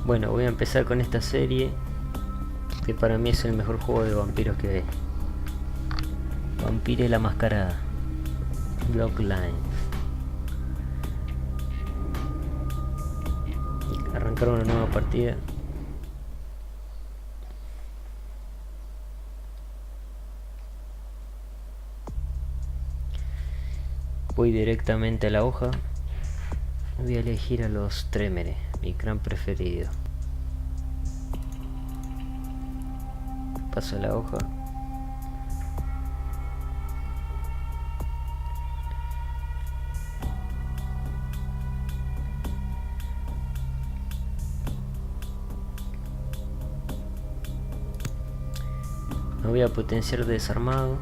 Bueno, voy a empezar con esta serie, que para mí es el mejor juego de vampiros que hay. Vampire la Masquerade Bloodlines. Arrancar una nueva partida. Voy directamente a la hoja. Voy a elegir a los Trémeres, mi clan preferido. Paso a la hoja. Me voy a potenciar desarmado.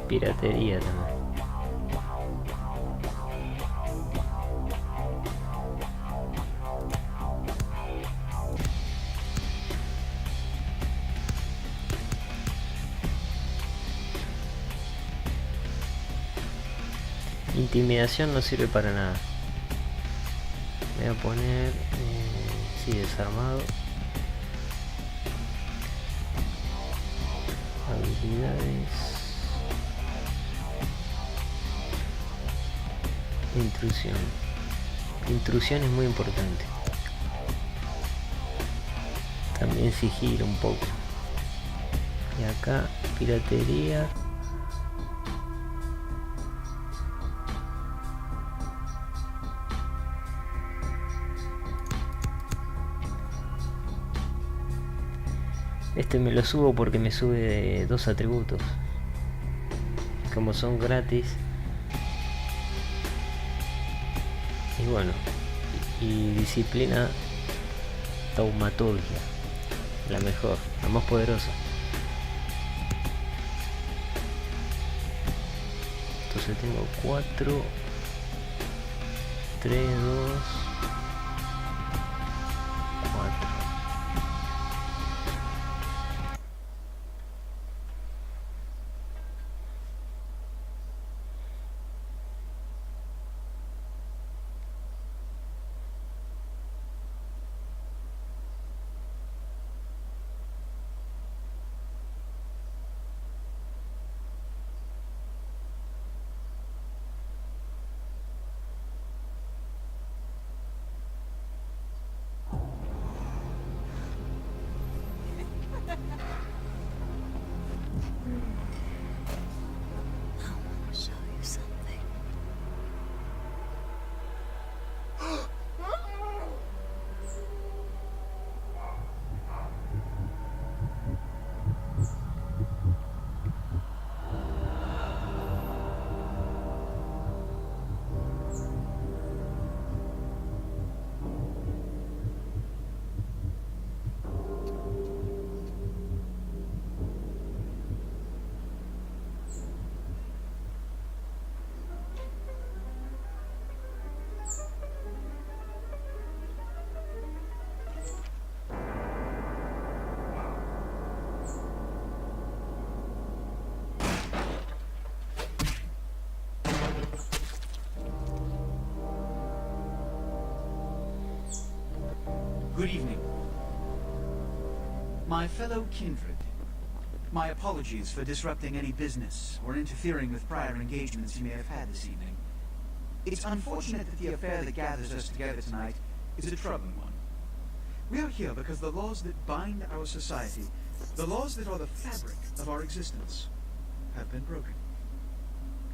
Piratería también. Intimidación no sirve para nada. Voy a poner sí, desarmado. Habilidades. Intrusión. Intrusión es muy importante. También sigilo un poco. Y acá piratería. Este me lo subo porque me sube 2 atributos. Como son gratis. Y bueno. Y disciplina taumaturgia. La mejor, la más poderosa. Entonces tengo 4, 3, 2, 4. Good evening. My fellow kindred, my apologies for disrupting any business or interfering with prior engagements you may have had this evening. It's unfortunate that the affair that gathers us together tonight is a troubling one. We are here because the laws that bind our society, the laws that are the fabric of our existence, have been broken.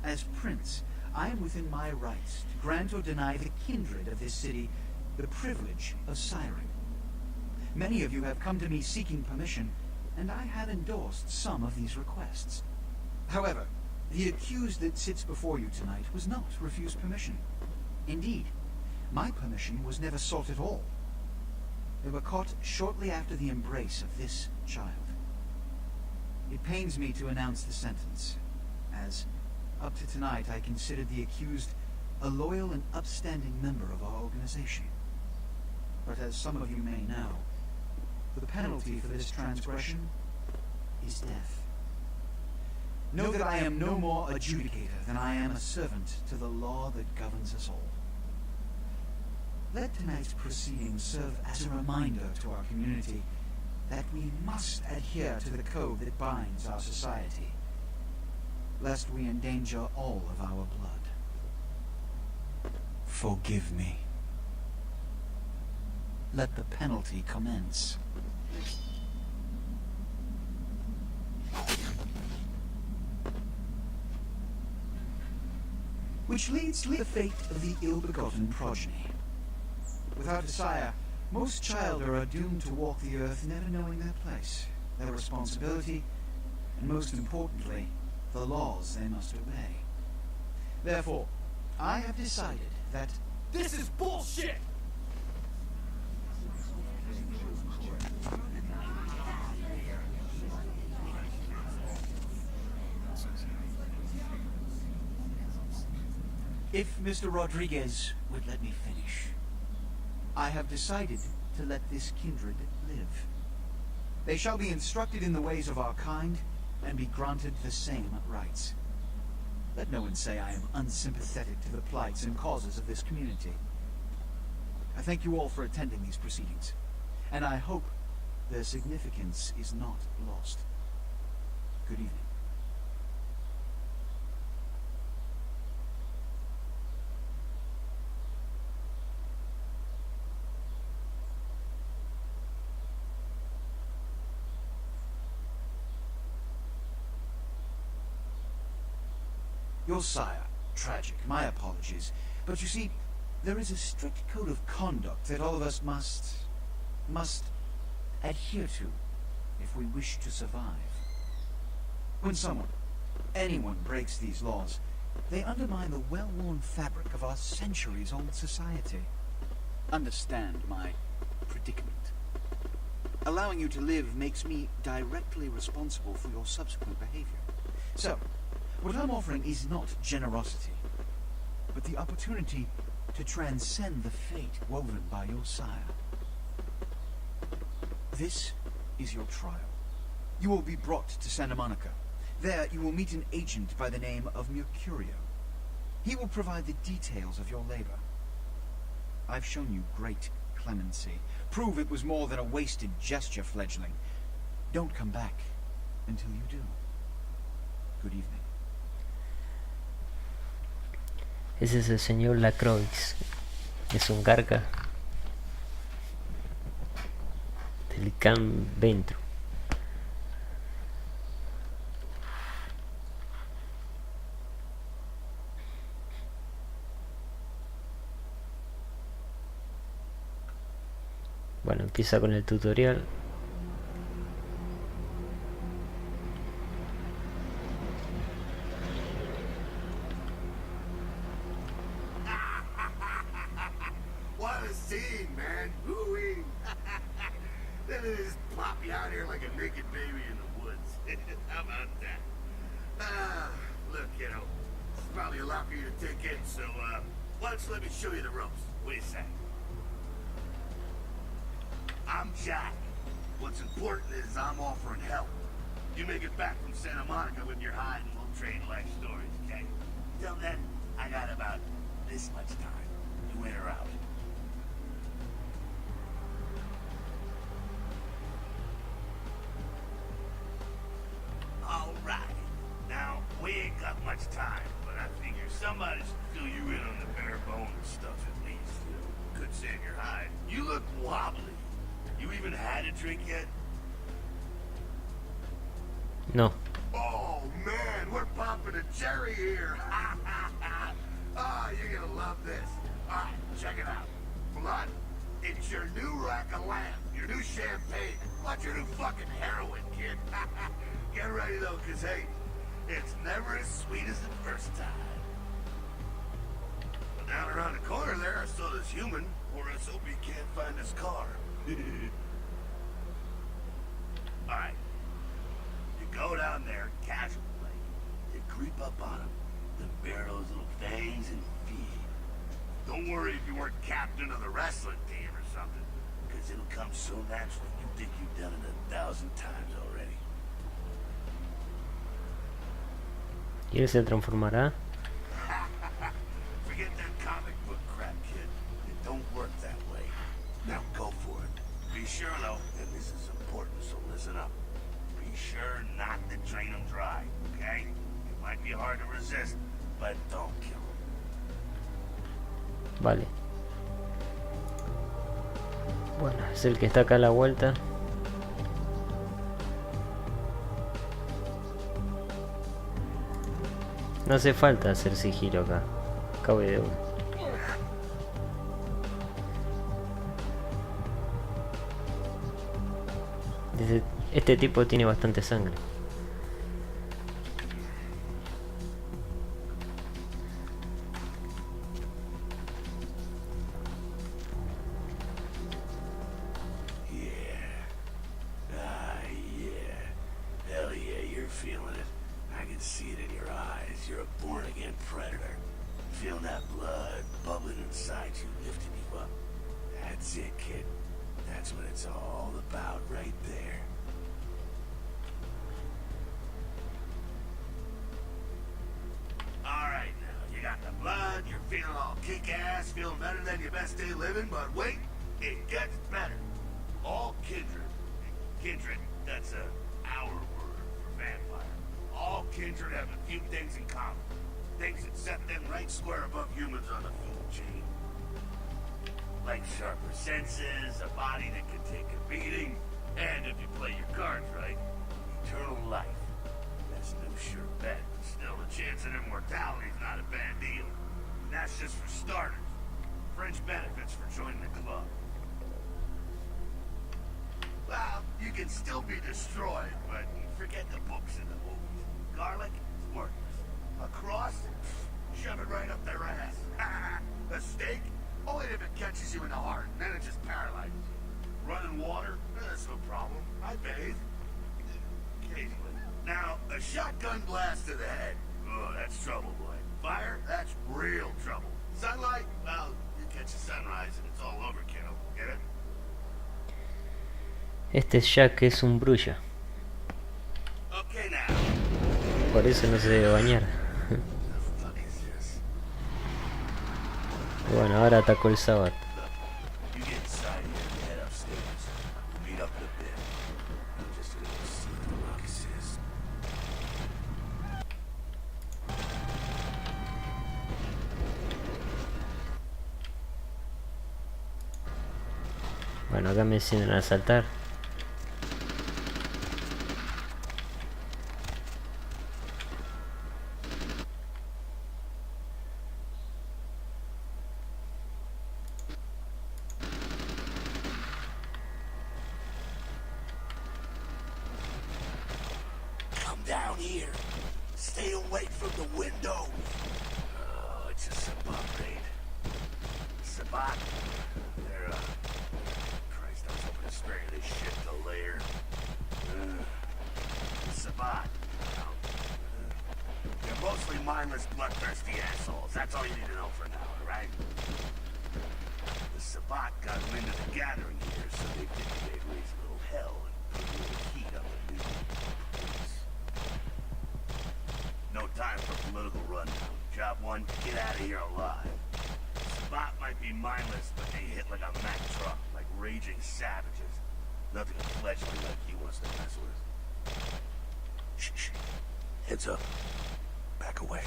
As Prince, I am within my rights to grant or deny the kindred of this city the privilege of siring. Many of you have come to me seeking permission, and I have endorsed some of these requests. However, the accused that sits before you tonight was not refused permission. Indeed, my permission was never sought at all. They were caught shortly after the embrace of this child. It pains me to announce the sentence, as up to tonight I considered the accused a loyal and upstanding member of our organization. But as some of you may know, the penalty for this transgression is death. Know that I am no more adjudicator than I am a servant to the law that governs us all. Let tonight's proceedings serve as a reminder to our community that we must adhere to the code that binds our society, lest we endanger all of our blood. Forgive me. Let the penalty commence. Which leads to the fate of the ill-begotten progeny. Without a sire, most children are doomed to walk the earth never knowing their place, their responsibility, and most importantly, the laws they must obey. Therefore, I have decided that This is bullshit! if Mr. Rodriguez would let me finish, I have decided to let this kindred live. They shall be instructed in the ways of our kind and be granted the same rights. Let no one say I am unsympathetic to the plights and causes of this community. I thank you all for attending these proceedings, and I hope their significance is not lost. Good evening. Your sire, tragic, my apologies. But you see, there is a strict code of conduct that all of us must adhere to if we wish to survive. When anyone breaks these laws, they undermine the well-worn fabric of our centuries-old society. Understand my predicament. Allowing you to live makes me directly responsible for your subsequent behavior. So, what I'm offering is not generosity, but the opportunity to transcend the fate woven by your sire. This is your trial. You will be brought to Santa Monica. There you will meet an agent by the name of Mercurio. He will provide the details of your labor. I've shown you great clemency. Prove it was more than a wasted gesture, fledgling. Don't come back until you do. Good evening. Ese es el señor Lacroix. Es un garga del Can Ventro. Bueno, empieza con el tutorial. What a scene, man. Ooh-wee. Then they just plop you out here like a naked baby in the woods. How about that? Look, kiddo, it's probably a lot for you to take in, so, why don't you let me show you the ropes? Wait a sec. I'm Jack. What's important is I'm offering help. You make it back from Santa Monica with your hide and we'll trade life stories, okay? Till then, I got about this much time. You in or out? Alright. Now, we ain't got much time, but I figure somebody should fill you in on the bare bones stuff at least. Could save your hide. You look wobbly. You even had a drink yet? No. Oh man, we're popping a cherry here. You're gonna love this. Alright, check it out. Blood, it's your new rack of lamb, your new champagne, what's your new fucking heroin, kid? Get ready though, cause hey, it's never as sweet as the first time. But down around the corner there, I saw this human, or let's hope he can't find his car. Alright. You go down on there casual like. You creep up on them, then bare those little fangs and feed. Don't worry if you weren't captain of the wrestling team or something, because it'll come so natural you think you've done it 1,000 times already. ¿Y él se transformará? Forget that comic book crap, kid. It don't work that way. Now go for it. Be sure, though, and this is important, so listen up. Be sure not to drain them dry, okay? It might be hard to resist, but don't kill them. Vale. Bueno, es el que está acá a la vuelta. No hace falta hacer sigilo acá. Acá voy de uno. Este tipo tiene bastante sangre. Feeling better than your best day living, but wait, it gets better. All kindred, that's our word for vampire. All kindred have a few things in common. Things that set them right square above humans on the food chain. Like sharper senses, a body that can take a beating, and if you play your cards right, eternal life. That's no sure bet, but still a chance at immortality is not a bad deal. And that's just for starters. Fringe benefits for joining the club. Well, you can still be destroyed, but forget the books and the movies. Garlic is worthless. A cross? Shove it right up their ass. A steak? Only if it catches you in the heart, then it just paralyzes you. Running water? That's no problem. I bathe. Occasionally. Now, a shotgun blast to the head. Oh, that's trouble, boy. Fire? That's real trouble. Sunlight? Well, you catch a sunrise and it's all over, kiddo. Get it? Este Jack es un brulla. Okay, now. Por eso no se debe bañar. The fuck is this? Bueno, ahora atacó el Sabbath. You get inside here and head upstairs. We'll meet up in a bit. I'm just gonna go see what the ruckus is. Bueno, acá me enseñan a saltar. Come down here. Stay away from the window. Oh, it's a Sabat raid. Sabat? They're, Christ, I was hoping to spare you this shit to later. Sabat. They're mostly mindless, bloodthirsty assholes. That's all you need to know for now, alright? The Sabat got wind of the gathering here, so they figured they'd raise a little hell and put a little heat up the new place. No time for political rundown. Job one, get out of here alive. Sabat might be mindless, but they hit like a Mack truck, like raging savages. Nothing a fledgling like he wants to mess with. Shh, shh. Heads up. Back away.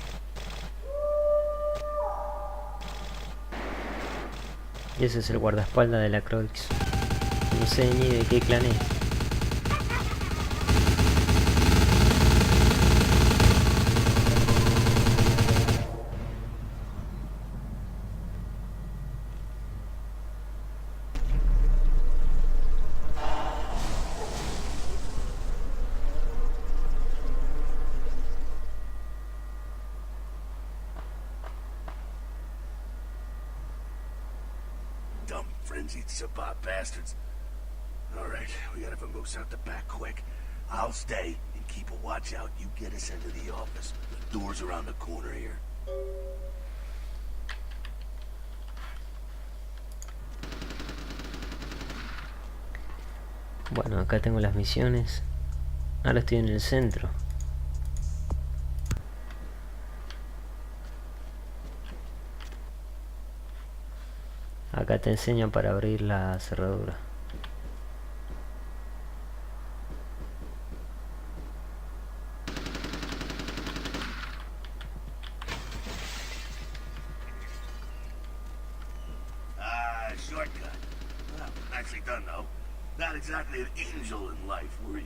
Y ese es el guardaespaldas de la Croix. No sé ni de qué clan es. Dumb, frenzied Sabat bastards. Alright, we gotta vamoose out the back quick. I'll stay, and keep a watch out. You get us into the office. The door's around the corner here. Bueno, acá tengo las misiones. Ahora estoy en el centro. Acá te enseñan para abrir la cerradura. Shortcut. Well, nicely done, though. Not exactly an angel in life, were you?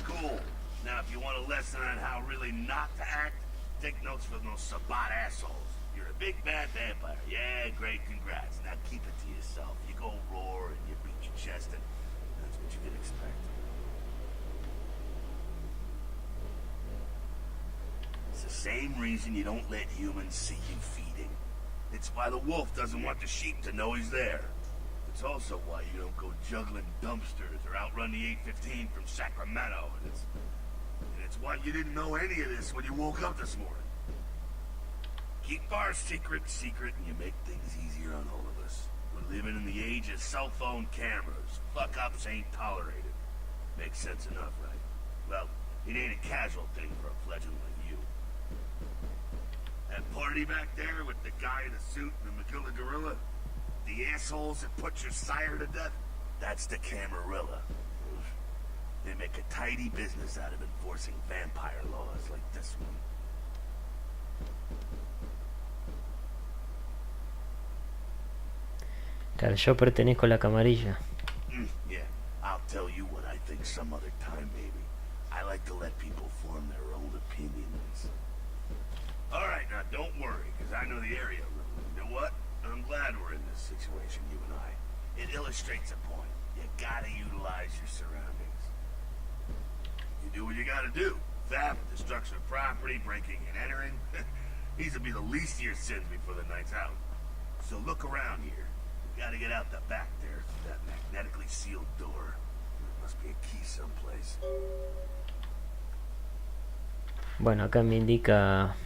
Cool. Now, if you want a lesson on how really not to act, take notes from those Sabat assholes. You're a big bad vampire. Yeah, great, congrats. Now keep it to yourself. You go roar and you beat your chest, and that's what you can expect. It's the same reason you don't let humans see you feeding. It's why the wolf doesn't want the sheep to know he's there. It's also why you don't go juggling dumpsters or outrun the 815 from Sacramento. And it's why you didn't know any of this when you woke up this morning. Keep our secret secret and you make things easier on all of us. We're living in the age of cell phone cameras. Fuck-ups ain't tolerated. Makes sense enough, right? Well, it ain't a casual thing for a fledgling like you. That party back there with the guy in the suit and the Magilla gorilla? The assholes that put your sire to death? That's the Camarilla. They make a tidy business out of enforcing vampire laws like this one. Claro, yo pertenezco a la camarilla. Yeah, I'll tell you what I think some other time, baby. I like to let people form their own opinions. Alright, now don't worry, because I know the area really. You know what? I'm glad we're in this situation, you and I. It illustrates a point. You gotta utilize your surroundings. You do what you gotta do. Theft, destruction of property, breaking and entering. These will be the least of your sins before the night's out. So look around here. We gotta get out the back there through that magnetically sealed door. There must be a key someplace. Bueno, acá me indica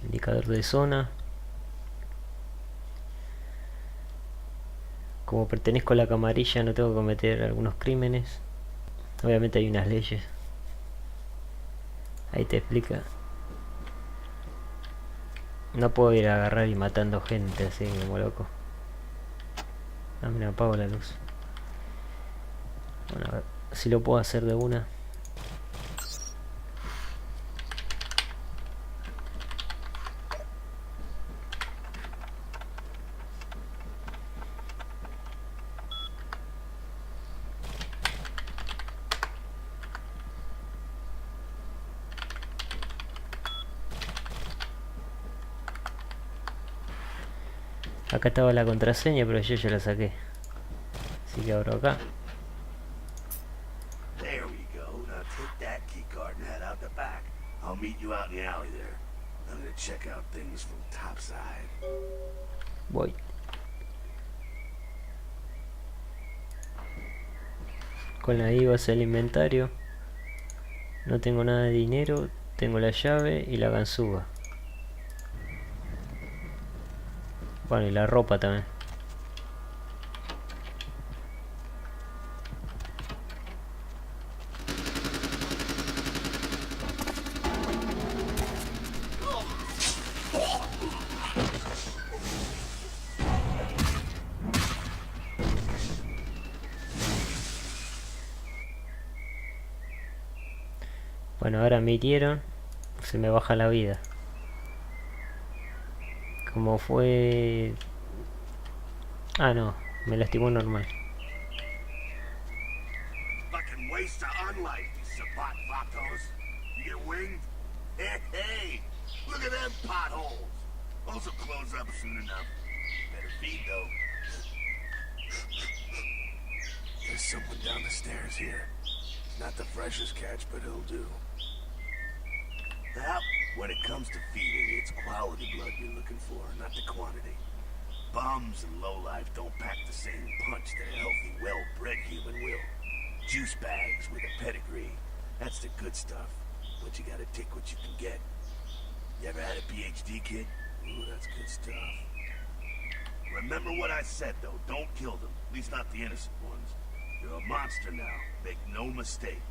indicador de zona. Como pertenezco a la camarilla no tengo que cometer algunos crímenes. Obviamente hay unas leyes. Ahí te explica. No puedo ir a agarrar y matando gente así como loco. Ah, mira, apago la luz. Bueno, a ver si lo puedo hacer de una. Acá estaba la contraseña, pero yo ya la saqué. Así que abro acá. There we go. Now take that key card and head out the back. I'll meet you out in the alley there. I'm gonna check out things from topside. Voy. Con la I vas al inventario. No tengo nada de dinero. Tengo la llave y la ganzúa. Bueno, y la ropa también. Bueno, ahora me hirieron. Se me baja la vida. Como fue... Ah, no. Me lastimó normal. Fucking waste of unlife, you Sabat vatos. You get winged? Hey, look at them potholes. Those will close up soon enough. Better feed, though. There's someone down the stairs here. Not the freshest catch, but he'll do. Well, when it comes to feeding, it's quality blood you're looking for, not the quantity. Bums and lowlife don't pack the same punch that a healthy, well-bred human will. Juice bags with a pedigree. That's the good stuff. But you gotta take what you can get. You ever had a PhD, kid? Ooh, that's good stuff. Remember what I said, though. Don't kill them. At least not the innocent ones. You're a monster now. Make no mistake.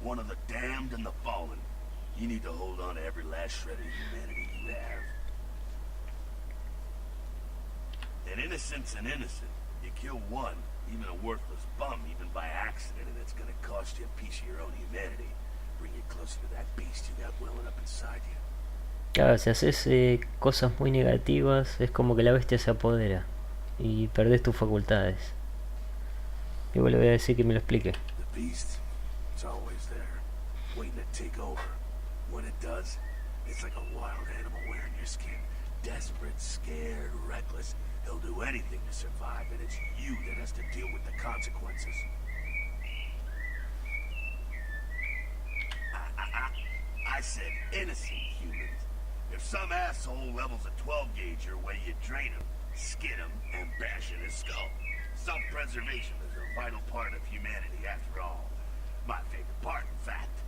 One of the damned and the fallen. You need to hold on to every last shred of humanity you have. An innocent's an innocent. You kill one, even a worthless bum, even by accident, and it's gonna cost you a piece of your own humanity. Bring you closer to that beast you got welling up inside you. Claro, si haces cosas muy negativas, es como que la bestia se apodera y perdés tus facultades. Igual le voy a decir que me lo explique. The beast, it's always there, waiting to take over. When it does, it's like a wild animal wearing your skin. Desperate, scared, reckless. He'll do anything to survive, and it's you that has to deal with the consequences. I said innocent humans. If some asshole levels a 12 gauge your way, you drain him, skin him, and bash in his skull. Self-preservation is a vital part of humanity, after all. My favorite part, in fact.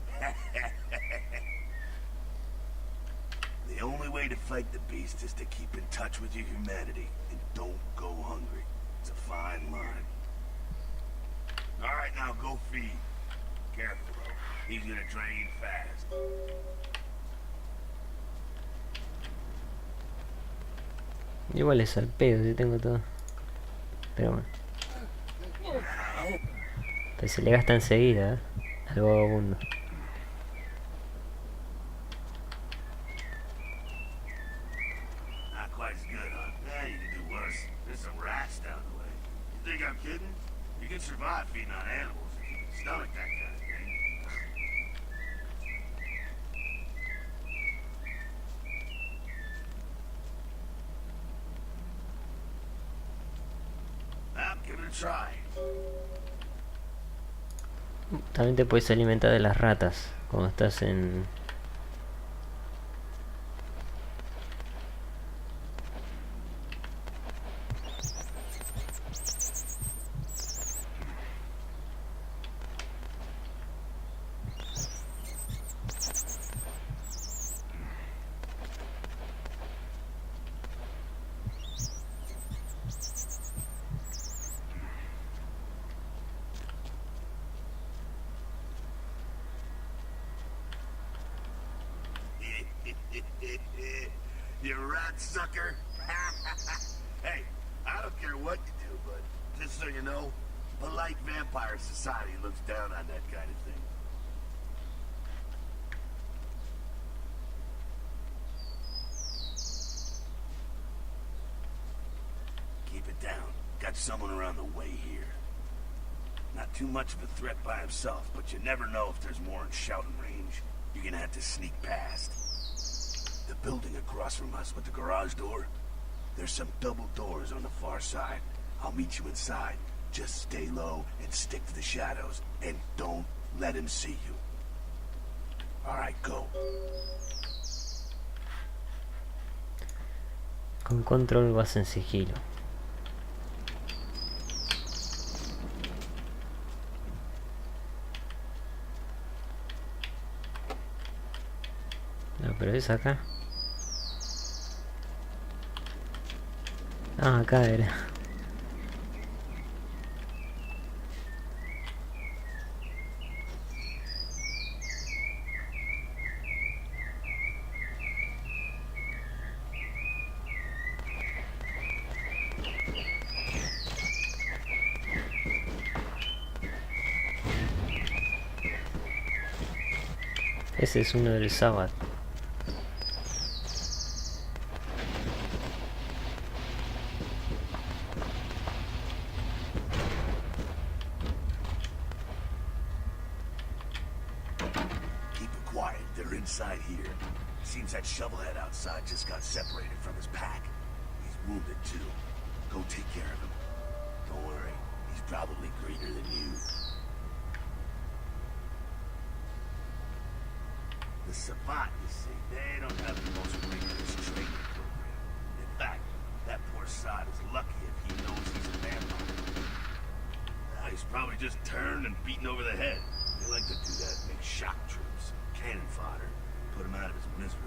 The only way to fight the beast is to keep in touch with your humanity, and don't go hungry. It's a fine line. All right, now go feed. Careful, though. He's gonna drain fast. Igual es al pedo si tengo todo. Pero bueno. Pero se le gasta enseguida, al vagabundo. Not quite as good, huh? Yeah, you can do worse. There's some rats down the way. You think I'm kidding? You can survive feeding on animals if you can stomach that kind of thing. Well, give it a try. También te puedes alimentar de las ratas cuando estás en... You rat sucker. Hey, I don't care what you do, but just so you know, polite vampire society looks down on that kind of thing. Keep it down. Got someone around the way here. Not too much of a threat by himself, but you never know if there's more in shouting range. You're gonna have to sneak past. The building across from us with the garage door, there's some double doors on the far side. I'll meet you inside. Just stay low and stick to the shadows, and don't let him see you. All right, go. Con control vas en sigilo. No, pero es acá. Ah, acá era. Ese es uno del sábado. They're inside here. Seems that shovelhead outside just got separated from his pack. He's wounded too. Go take care of him. Don't worry, he's probably greener than you. The Savant, you see, they don't have the most rigorous training program. In fact, that poor sod is lucky if he knows he's a vampire. he's probably just turned and beaten over the head. They like to do that, make shock troops, cannon fodder, put him out of his misery.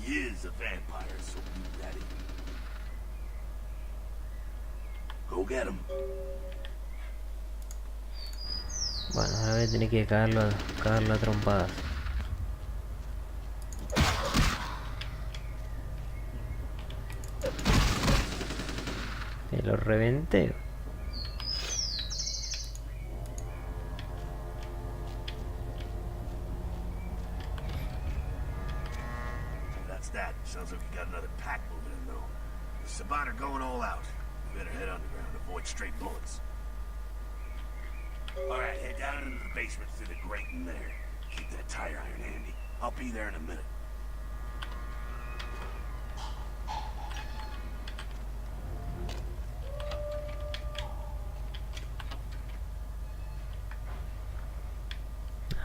He is a vampire, so be ready. Go get him. Bueno, ahora voy a tener que cagarlo a trompadas. Que lo reventé. That's that. Sounds like we got another pack moving in, though. The Sabat are going all out. We better head underground, avoid straight bullets. Alright, head down into the basement through the grate in there. Keep that tire iron handy. I'll be there in a minute.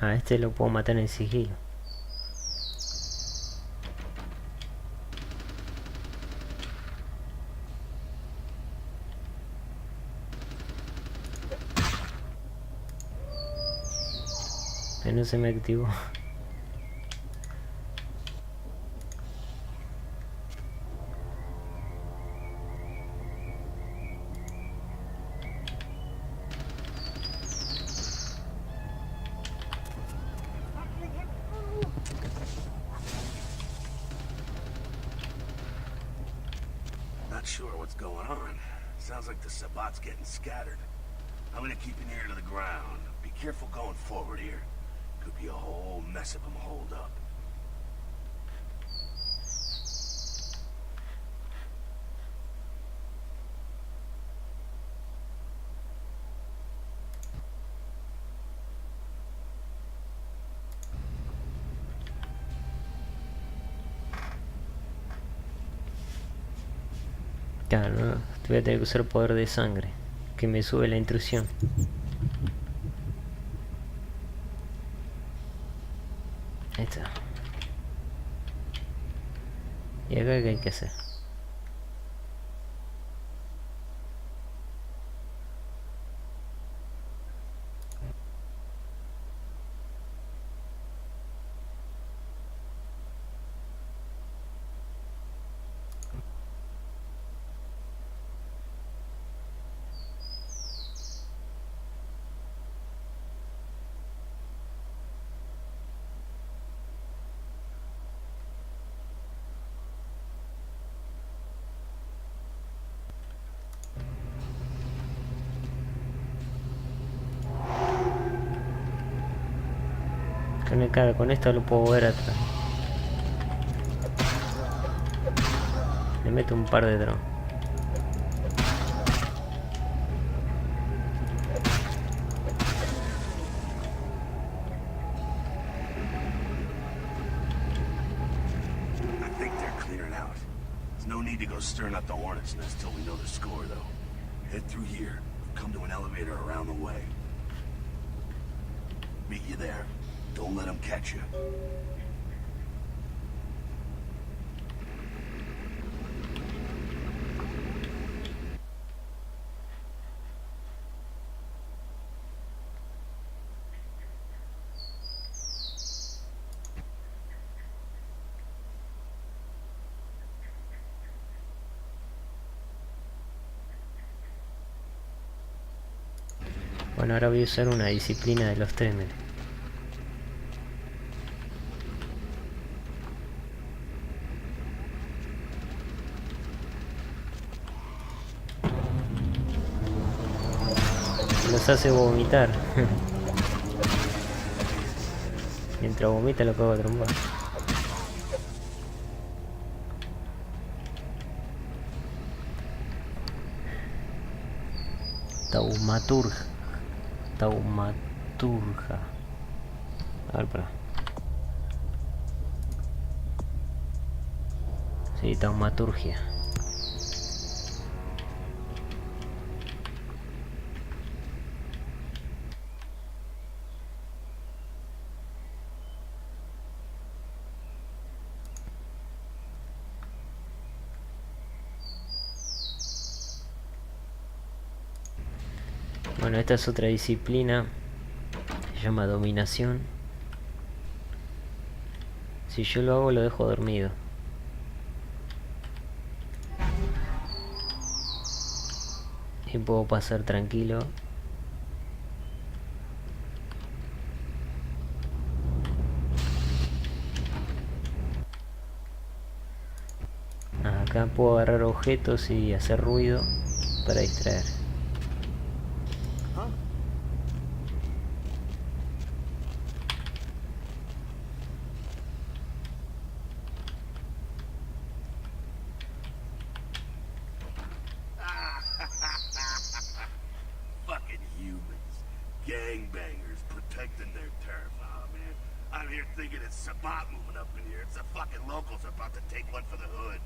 A este lo puedo matar en sigilo. No se me activó. Not sure what's going on. Sounds like the Sabat's getting scattered. I'm gonna keep an ear to the ground. Be careful going forward here. Could be a whole mess of them holed up. Claro, no, voy a tener que usar poder de sangre, que me sube la intrusión. Ahí está. ¿Y acá qué hay que hacer? Claro, con esto lo puedo ver atrás. Le meto un par de drones. I think they're clearing out. There's no need to go stirring up the hornet's nest till we know the score, though. Head through here. Come to an elevator around the way. Meet you there. Don't let them catch you. Bueno, ahora voy a usar una disciplina de los Tremere. Los hace vomitar. Mientras vomita lo cago a trombar. Taumaturja. Taumaturja. A ver, para. Sí, taumaturgia. Bueno, esta es otra disciplina. Se llama dominación. Si yo lo hago, lo dejo dormido. Y puedo pasar tranquilo. Acá puedo agarrar objetos y hacer ruido para distraer. Fucking humans. Gangbangers protecting their turf. Oh, man. I'm here thinking it's Sabat moving up in here. It's the fucking locals about to take one for the hood.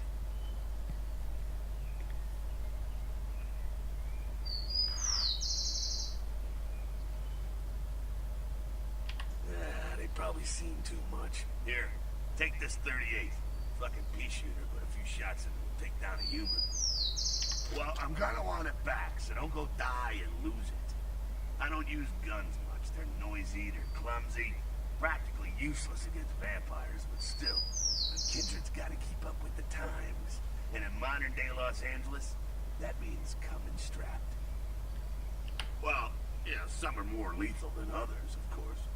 They probably seen too much. Here, take this 38. Fucking pea shooter, but a few shots and we'll take down a human. Well, I'm gonna want it back, so don't go die and lose it. I don't use guns much. They're noisy, they're clumsy, practically useless against vampires, but still, the kindred's gotta keep up with the times. And in modern-day Los Angeles, that means coming strapped. Well, yeah, some are more lethal than others, of course.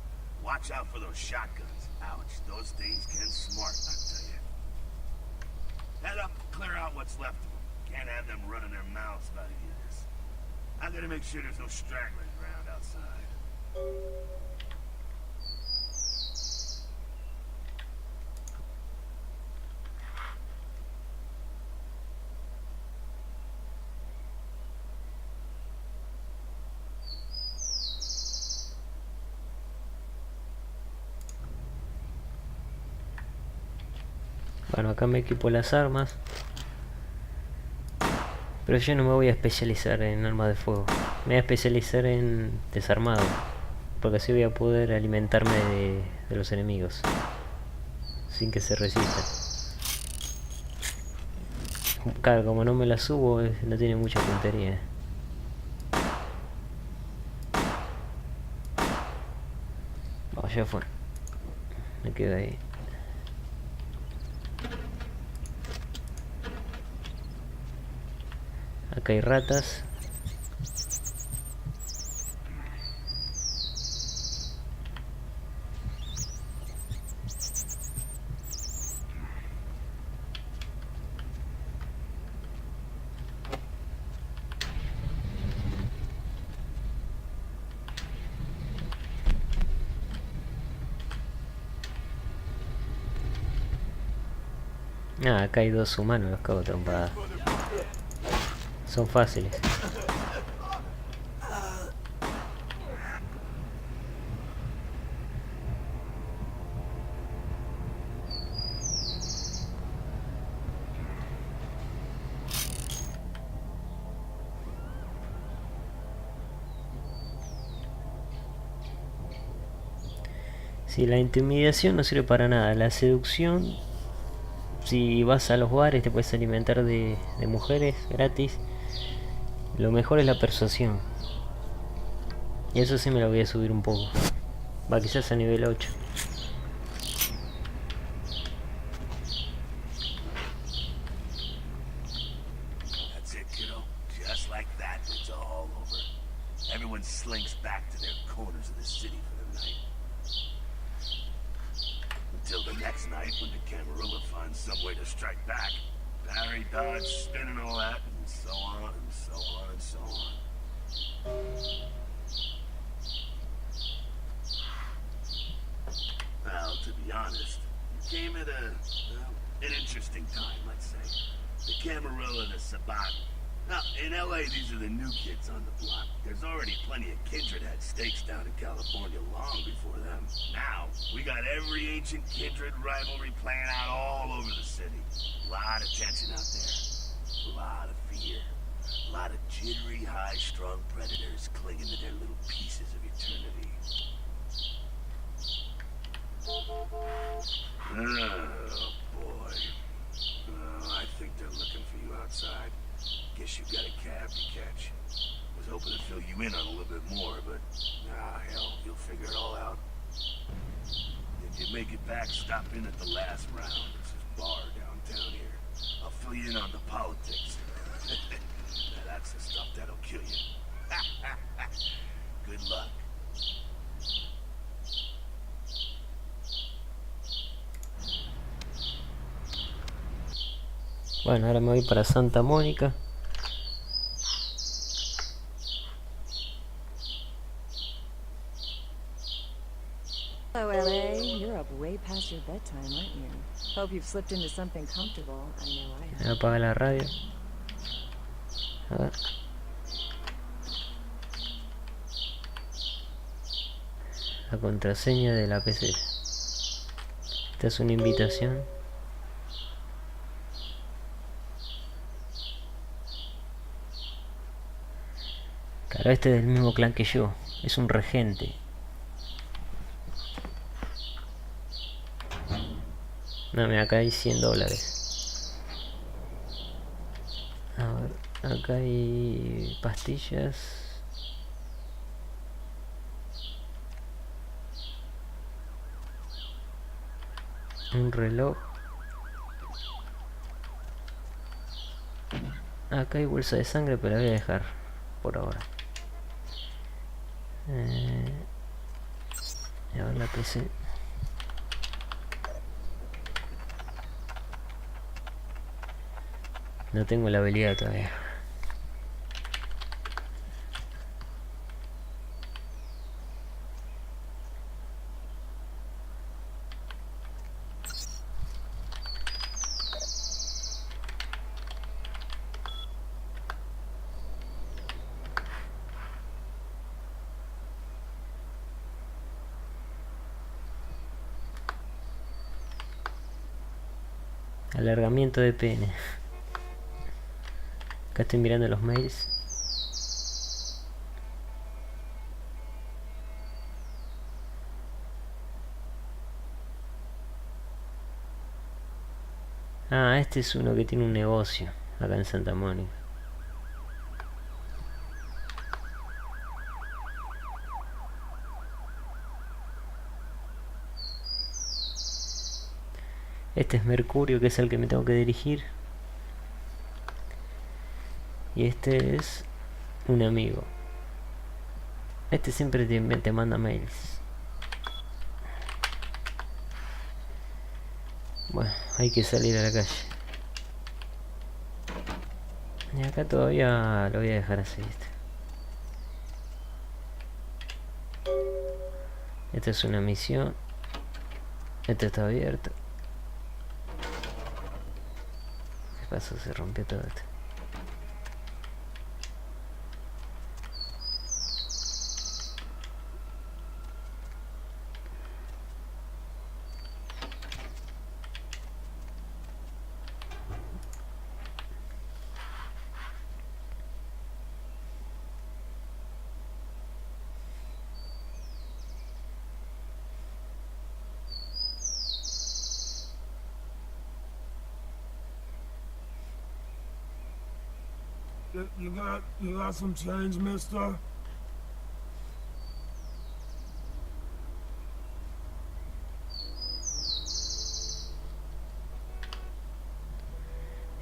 Watch out for those shotguns. Ouch, those things can smart, I tell you. Head up, clear out what's left of them. Can't have them running their mouths about any of this. I'm gonna make sure there's no stragglers around outside. Bueno, acá me equipo las armas. Pero yo no me voy a especializar en armas de fuego. Me voy a especializar en desarmado. Porque así voy a poder alimentarme de los enemigos. Sin que se resistan. Claro, como no me la subo, no tiene mucha puntería. Oh, ya fue. Me quedo ahí. Acá hay ratas. Ah, acá hay dos humanos, los cago trompadas. Son fáciles. Si la intimidación no sirve para nada, la seducción, si vas a los bares te puedes alimentar de mujeres gratis. Lo mejor es la persuasión. Y eso sí me lo voy a subir un poco. Va, quizás a nivel 8. That's it, kiddo. Just like that, it's all over. Everyone slinks back to their corners of the city for the night. Until the next night when the Camarilla finds some way to strike back. Parry, dodge, spin and all that, and so on and so on and so on. Well, to be honest, you came at an interesting time, let's say. The Camarilla, the Sabat. Now, in LA, these are the new kids on the block. There's already plenty of Kindred had stakes down in California long before them. Now, we got every ancient Kindred rivalry playing out all over the city. A lot of tension out there. A lot of fear. A lot of jittery, high-strung predators clinging to their little pieces of eternity. Oh, boy. Oh, I think they're looking for you outside. Guess you've got a cab to catch. Was hoping to fill you in on a little bit make it back, stop in at the last round. It's this bar downtown here. I'll fill you in on the politics. Now, that's the stuff that'll kill you. Good luck. Bueno, ahora me voy para Santa Mónica. Hello, LA. You're up way past your bedtime, aren't you? Hope you've slipped into something comfortable. I know I have. Me apaga la radio. A ver. La contraseña de la PC. Esta es una invitación. Claro, este es del mismo clan que yo. Es un regente. No, mira, acá hay $100. A ver, acá hay pastillas. Un reloj. Acá hay bolsa de sangre, pero la voy a dejar por ahora. Y a ver la PC. No tengo la habilidad todavía. Alargamiento de pene. Acá estoy mirando los mails. Ah, este es uno que tiene un negocio acá en Santa Mónica. Este es Mercurio, que es el que me tengo que dirigir. Y este es un amigo. Este siempre te manda mails. Bueno, hay que salir a la calle. Y acá todavía lo voy a dejar así, ¿viste? Esta es una misión. Este está abierto. ¿Qué pasó? Se rompió todo esto. You got some change, mister?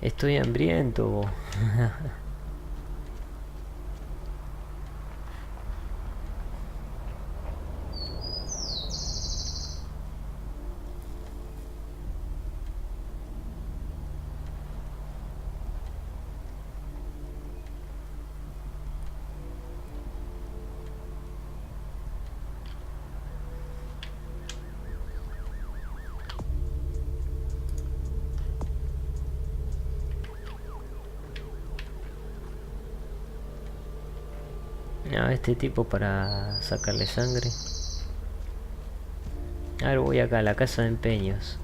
Estoy hambriento. No, este tipo para sacarle sangre. A ver, voy acá a la casa de empeños.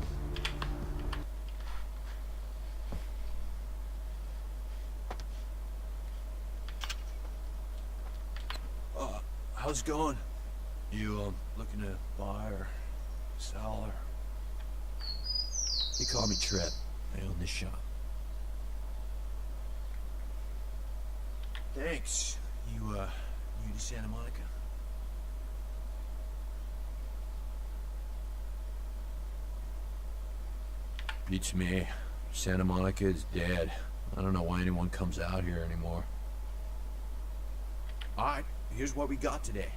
How's it going? You, looking to buy or sell or... You call me Trip. I own this shop. Thanks. You new to Santa Monica? Beats me. Santa Monica is dead. I don't know why anyone comes out here anymore. Alright, here's what we got today.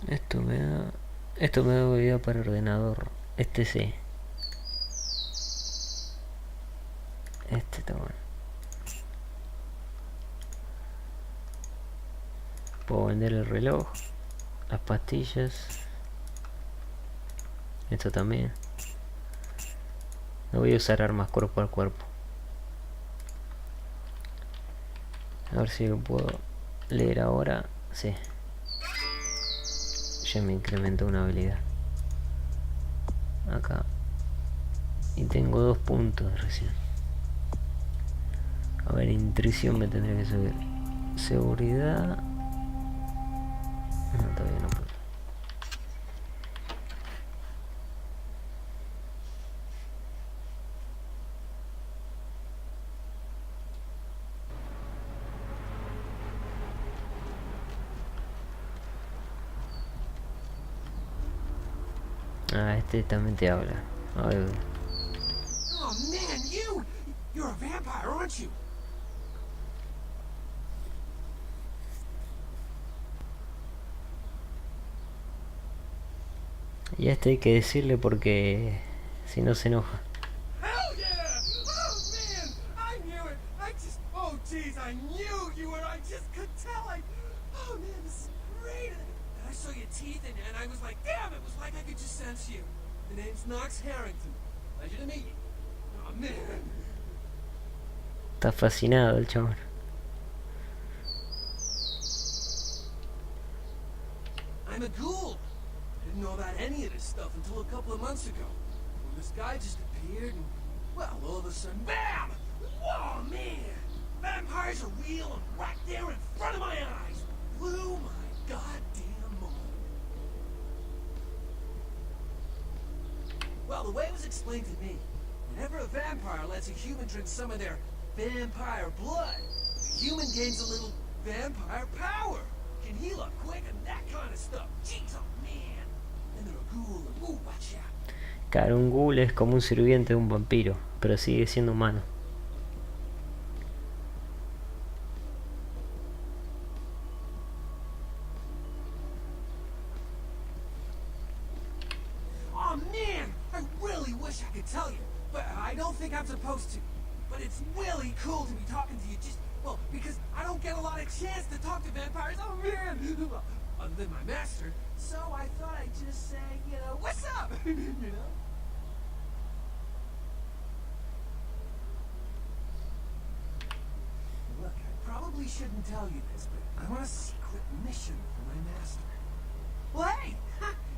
Esto me da video para ordenador. Este sí. Este está bueno. Puedo vender el reloj, las pastillas. Esto también. No voy a usar armas cuerpo a cuerpo. A ver si lo puedo leer ahora. Sí. Ya me incrementó una habilidad. Acá. Y tengo 2 puntos recién. A ver, intuición me tendría que subir. Seguridad. No, todavía no puedo. Ah, este también te habla. A ver. Oh man, you're a vampire, aren't you? Y a este hay que decirle porque si no se enoja. Hell yeah! Oh man, I knew it. Oh jeez, I knew you were. I just could tell. Oh man, this is great. And I saw your teeth, and I was like, damn, it was like I could just sense you. The name's Knox Harrington. Pleasure to meet you. Oh man. Está fascinado el chabón. I'm a ghoul. I didn't know about any of this stuff until a couple of months ago. When this guy just appeared and, well, all of a sudden, BAM! Whoa, man! Vampires are real and right there in front of my eyes. Blew my goddamn mind. Well, the way it was explained to me, whenever a vampire lets a human drink some of their vampire blood, the human gains a little vampire power. Can heal up quick and that kind of stuff. Jeez, oh man. And they're a ghoul and ooh, watch out. Claro, un ghoul es como un sirviente de un vampiro, pero sigue siendo humano. Oh man, I really wish I could tell you, but I don't think I'm supposed to. But it's really cool to be talking to you just, well, because I don't get a lot of chance to talk to vampires. Oh man! Other than my master, so I thought I'd just say, you know, what's up? You know? Look, I probably shouldn't tell you this, but I'm on a secret mission for my master. Well, hey,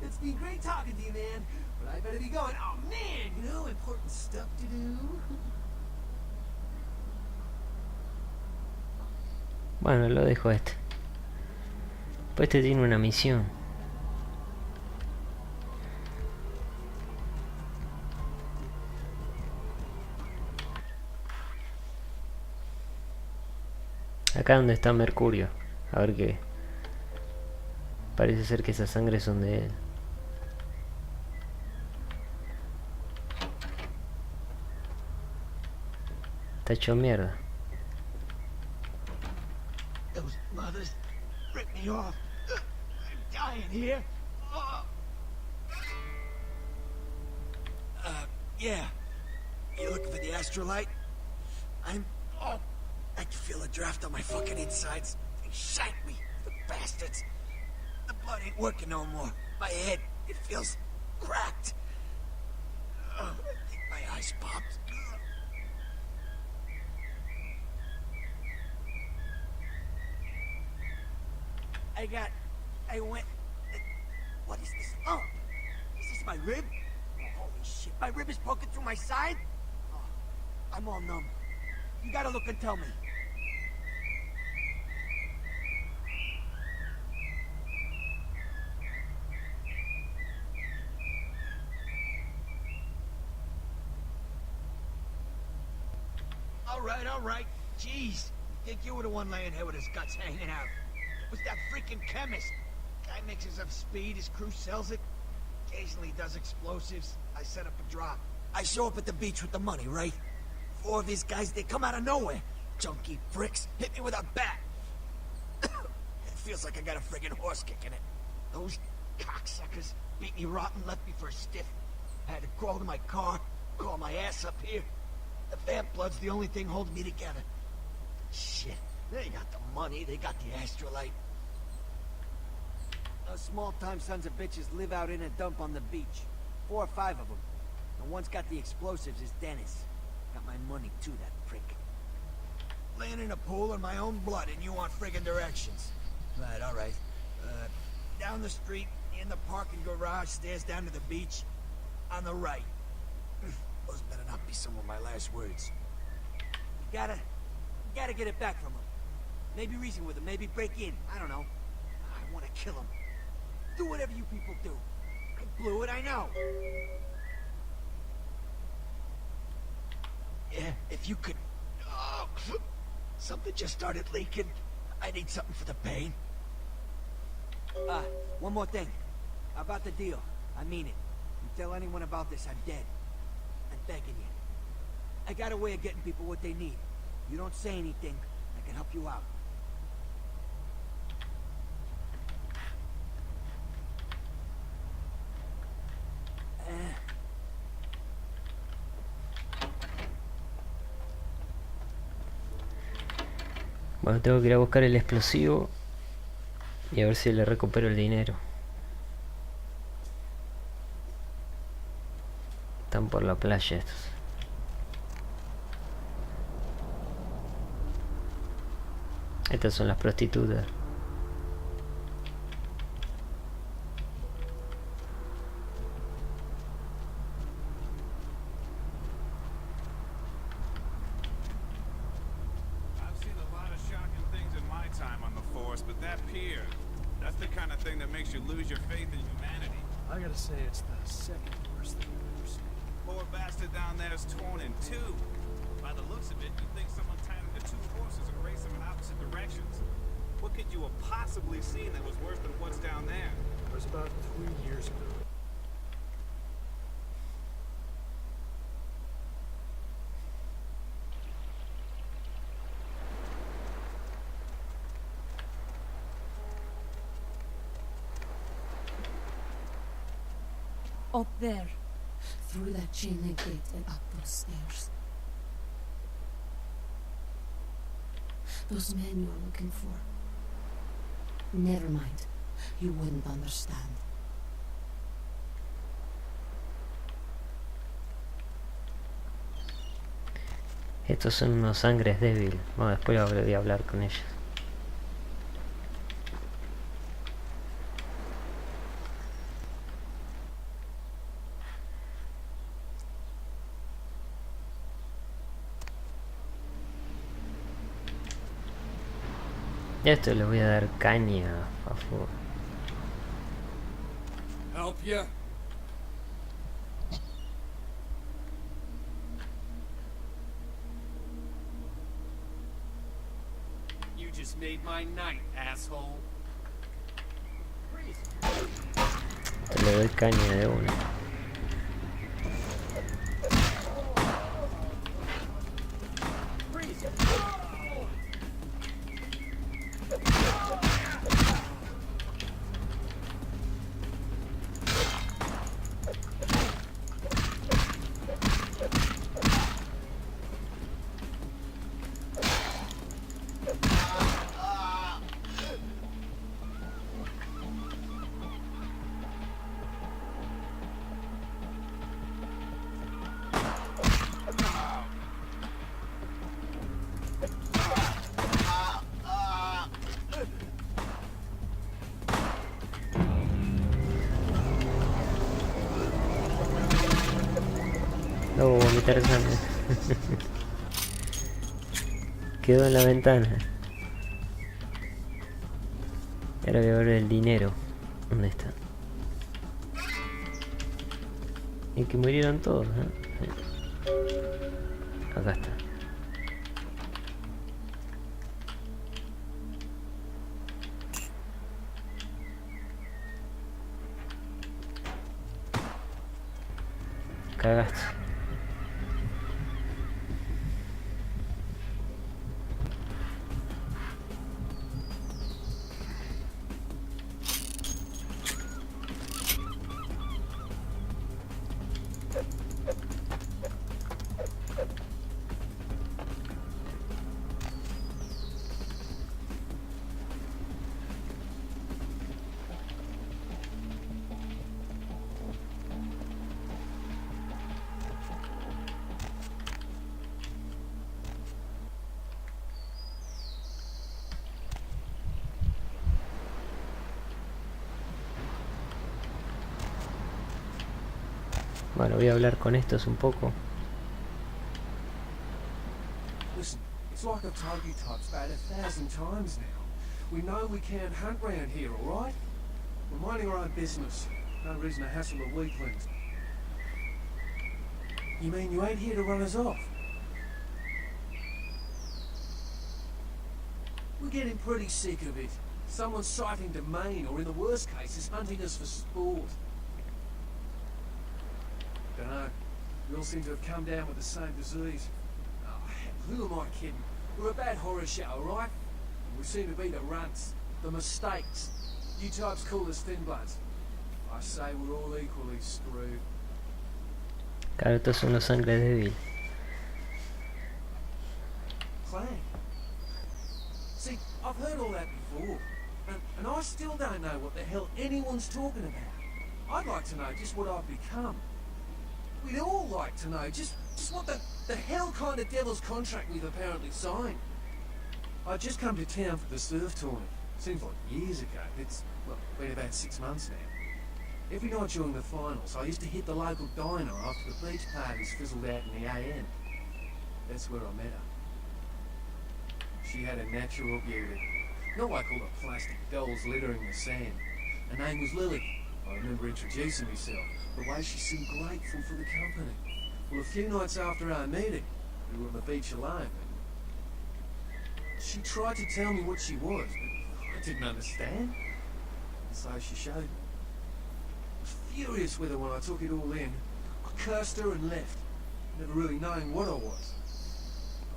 it's been great talking to you, man, but I better be going. Oh man, you know, important stuff to do. Bueno, lo dejo este. Pues este tiene una misión. Acá donde está Mercurio. A ver qué. Parece ser que esas sangres son de él. Está hecho mierda. Those mothers ripped me off. I'm dying here. Yeah. You looking for the astrolite? I can feel a draft on my fucking insides. They shanked me, the bastards. The blood ain't working no more. My head, it feels cracked. I think my eyes popped. What is this? Oh, is this my rib? Oh, holy shit, my rib is poking through my side? Oh, I'm all numb. You gotta look and tell me. All right. Jeez, think you were the one laying here with his guts hanging out. It was that freaking chemist. Guy mixes up speed, his crew sells it. Occasionally does explosives. I set up a drop. I show up at the beach with the money, right? 4 of these guys, they come out of nowhere. Junky pricks hit me with a bat. It feels like I got a friggin' horse kicking it. Those cocksuckers beat me rotten, left me for a stiff. I had to crawl to my car, crawl my ass up here. The vamp blood's the only thing holding me together. Shit, they got the money, they got the astrolite. Those small-time sons of bitches live out in a dump on the beach. 4 or 5 of them. The one's got the explosives is Dennis. Got my money too, that prick. Laying in a pool in my own blood and you want friggin' directions. Right, alright. Down the street, in the parking garage, stairs down to the beach. On the right. Those better not be some of my last words. You gotta get it back from him. Maybe reason with him, maybe break in. I don't know. I wanna kill him. Do whatever you people do. I blew it, I know. Yeah, if you could... Oh, something just started leaking. I need something for the pain. One more thing. About the deal. I mean it. You tell anyone about this, I'm dead. I'm begging you. I got a way of getting people what they need. You don't say anything, I can help you out. Bueno, tengo que ir a buscar el explosivo y a ver si le recupero el dinero. Están por la playa estos. Estas son las prostitutas. I've seen a lot of shocking things in my time on the force, but that pier, that's the kind of thing that makes you lose your faith in humanity. I gotta say, it's the second worst thing I've ever seen. Poor bastard down there is torn in 2. By the looks of it, you think someone tied him to 2 horses and raced them in opposite directions. What could you have possibly seen that was worse than what's down there? It was about 3 years ago. Up there. Through that chain link gate and up those stairs. Those men you're looking for. Never mind. You wouldn't understand. Estos son unos sangres débiles. Bueno, después voy a hablar con ellos. Y a esto le voy a dar caña, a favor. Help ya? You just made my night, asshole. Le doy caña de una. No, vomitar sangre. Quedó en la ventana. Y ahora voy a ver el dinero. ¿Dónde está? Y que murieron todos, ¿eh? Acá está. cagaste. Bueno, voy a hablar con estos un poco. Listen, it's like I've told you types about 1,000 times now. We know we can't hunt round here, alright? We're minding our own business. No reason to hassle the weaklings. You mean you ain't here to run us off? We're getting pretty sick of it. Someone's sighting domain, or in the worst case, is hunting us for sport. Dunno. We all seem to have come down with the same disease. Oh, hell, who am I kidding? We're a bad horror show, alright? We seem to be the runts, the mistakes. You types call us thin bloods. I say we're all equally screwed. Claro, estos son los sangre débil. Clan. See, I've heard all that before, and I still don't know what the hell anyone's talking about. I'd like to know just what I've become. We'd all like to know just what the hell kind of devil's contract we've apparently signed. I'd just come to town for the surf tournament. Seems like years ago. It's, well, been about 6 months now. Every night during the finals, I used to hit the local diner after the beach parties fizzled out in the AM. That's where I met her. She had a natural beauty. Not like all the plastic dolls littering the sand. Her name was Lily. I remember introducing myself. The way she seemed grateful for the company. Well, a few nights after our meeting, we were on the beach alone. She tried to tell me what she was, but I didn't understand. And so she showed me. I was furious with her when I took it all in. I cursed her and left, never really knowing what I was.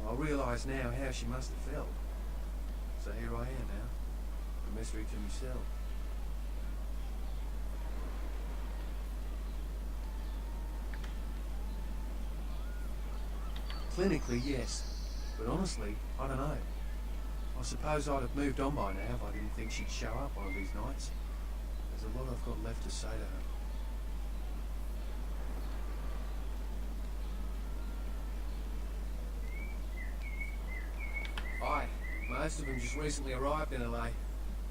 I realise now how she must have felt. So here I am now, a mystery to myself. Clinically, yes. But honestly, I don't know. I suppose I'd have moved on by now if I didn't think she'd show up one of these nights. There's a lot I've got left to say to her. Aye, most of them just recently arrived in LA.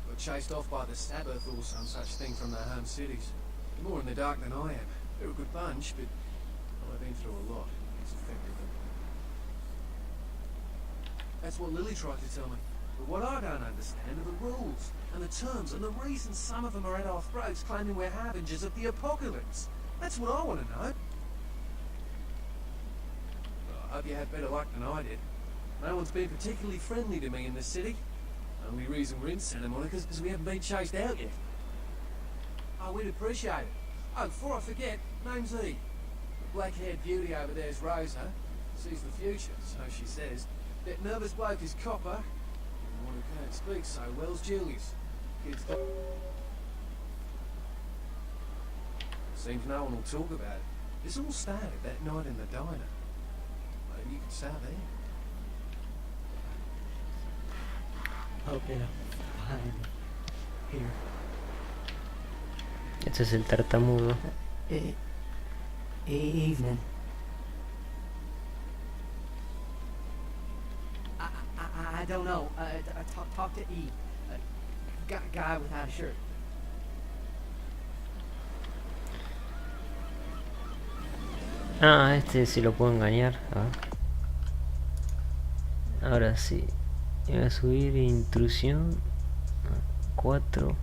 Got chased off by the Sabbath or some such thing from their home cities. They're more in the dark than I am. They're a good bunch, but well, I've been through a lot. It's affected them. That's what Lily tried to tell me. But what I don't understand are the rules, and the terms, and the reasons some of them are at our throats claiming we're harbingers of the apocalypse. That's what I want to know. Well, I hope you had better luck than I did. No one's been particularly friendly to me in the city. Only reason we're in Santa Monica is because we haven't been chased out yet. Oh, we'd appreciate it. Oh, before I forget, name's E. The black-haired beauty over there's Rosa. Sees the future, so she says. That nervous bloke is Copper. And the one who can't speak so well's Julius. Kids don't... Seems no one will talk about it. This all started that night in the diner. Maybe you could start there. Okay, fine. Here. Este es el tartamudo. Evening. I don't know. Talk to E. Guy without a shirt. Ah, este sí lo puedo engañar. A ver. Ahora sí. Voy a subir intrusión 4.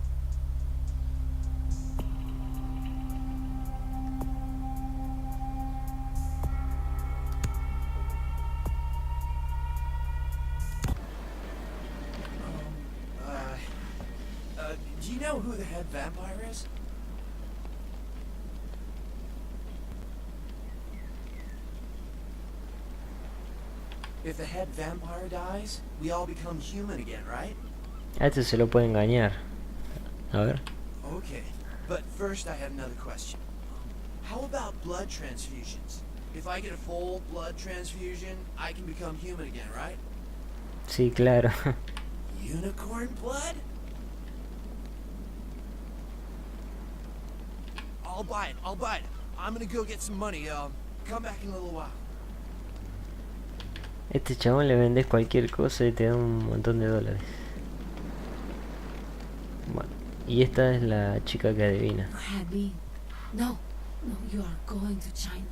Do you know who the head vampire is? If the head vampire dies, we all become human again, right? A este se lo puede engañar. A ver. Okay, but first I have another question. How about blood transfusions? If I get a full blood transfusion, I can become human again, right? Sí, claro. Unicorn blood? I'll buy it, I'll buy it. I'm gonna go get some money, come back in a little while. Este chabón le vendes cualquier cosa y te da un montón de dólares. Bueno, y esta es la chica que adivina. You had me. No, no, you are going to China.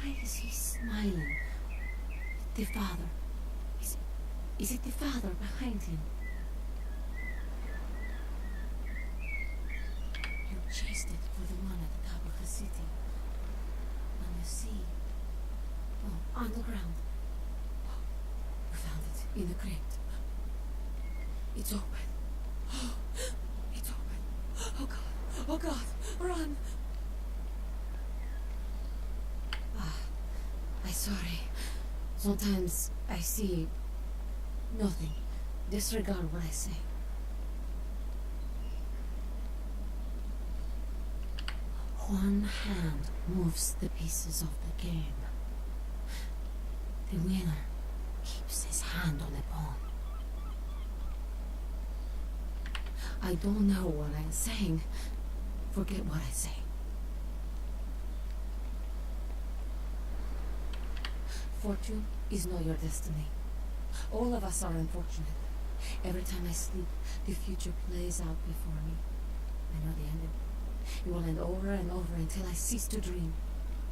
Why is he smiling? The father. Is it the father behind him? You chased it for the one at the top of the city. On the sea. Oh, on the ground. Oh, you found it in the crate. It's open. Oh, it's open. Oh God. Oh God. Run. I'm sorry. Sometimes I see nothing. Disregard what I say. One hand moves the pieces of the game. The winner keeps his hand on the pawn. I don't know what I'm saying. Forget what I say. Fortune is not your destiny. All of us are unfortunate. Every time I sleep, the future plays out before me. I know the ending. It will end over and over until I cease to dream.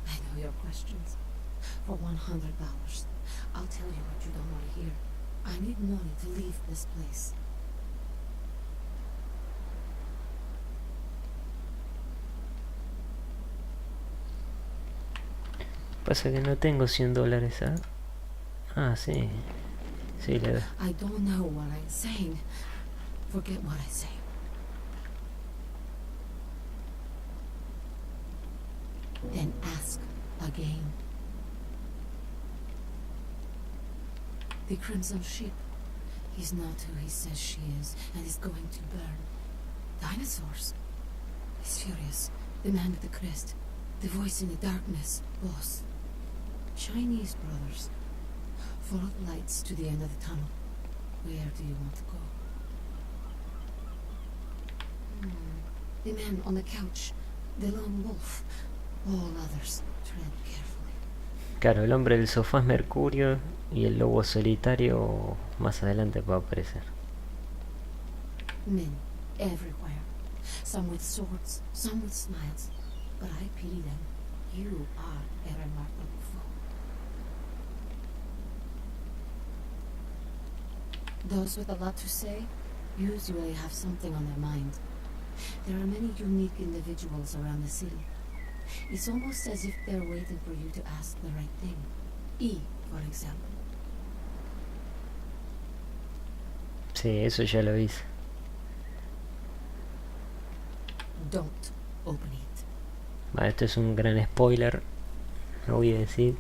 I know your questions. For $100, I'll tell you what you don't want to hear. I need money to leave this place. Pasa que no tengo $100, ¿ah? Ah, sí. Sí, le da. I don't know what I'm saying. Forget what I say. Then ask again. The Crimson Ship is not who he says she is, and is going to burn. Dinosaurs. He's furious. The man with the crest. The voice in the darkness. Boss. Chinese brothers. Follow the lights to the end of the tunnel. Where do you want to go? The man on the couch. The lone wolf. All others. Tread carefully. Claro, el hombre del sofá es Mercurio y el lobo solitario más adelante va a aparecer. Men everywhere. Some with swords, some with smiles. But I pity them. You are a remarkable foe. Those with a lot to say usually have something on their mind. There are many unique individuals around the city. It's almost as if they're waiting for you to ask the right thing. E, for example. Sí, eso ya lo hice. Don't open it. Vale, esto es un gran spoiler. Lo voy a decir.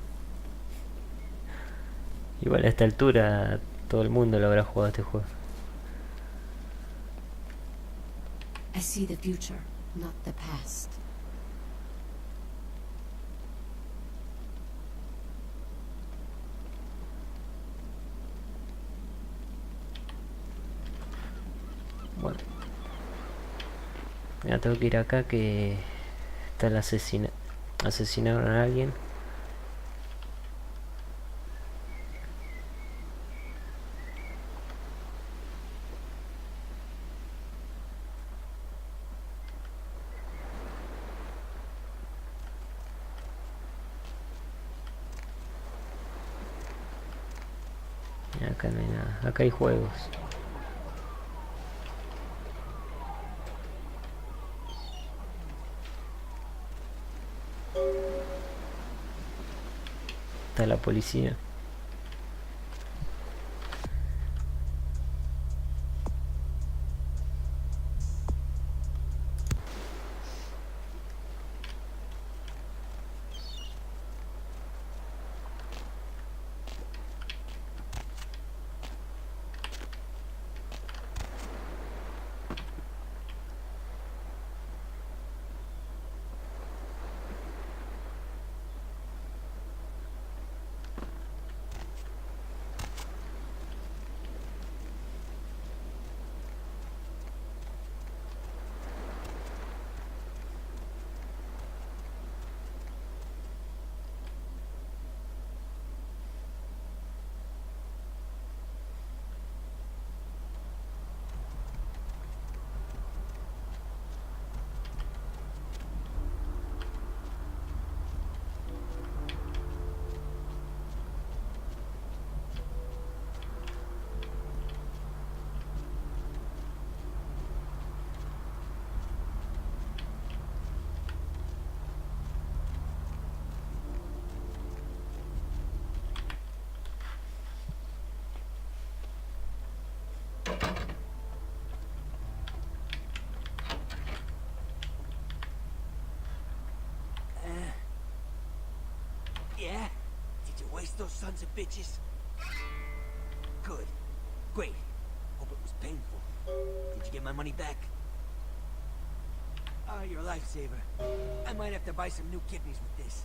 Igual a esta altura todo el mundo lo habrá jugado este juego. I see the future, not the past. Bueno. Ya tengo que ir acá que está el asesinaron a alguien. Y acá no hay nada, acá hay juegos. Está la policía. waste those sons of bitches? Good. Great. Hope it was painful. Did you get my money back? Oh, you're a lifesaver. I might have to buy some new kidneys with this.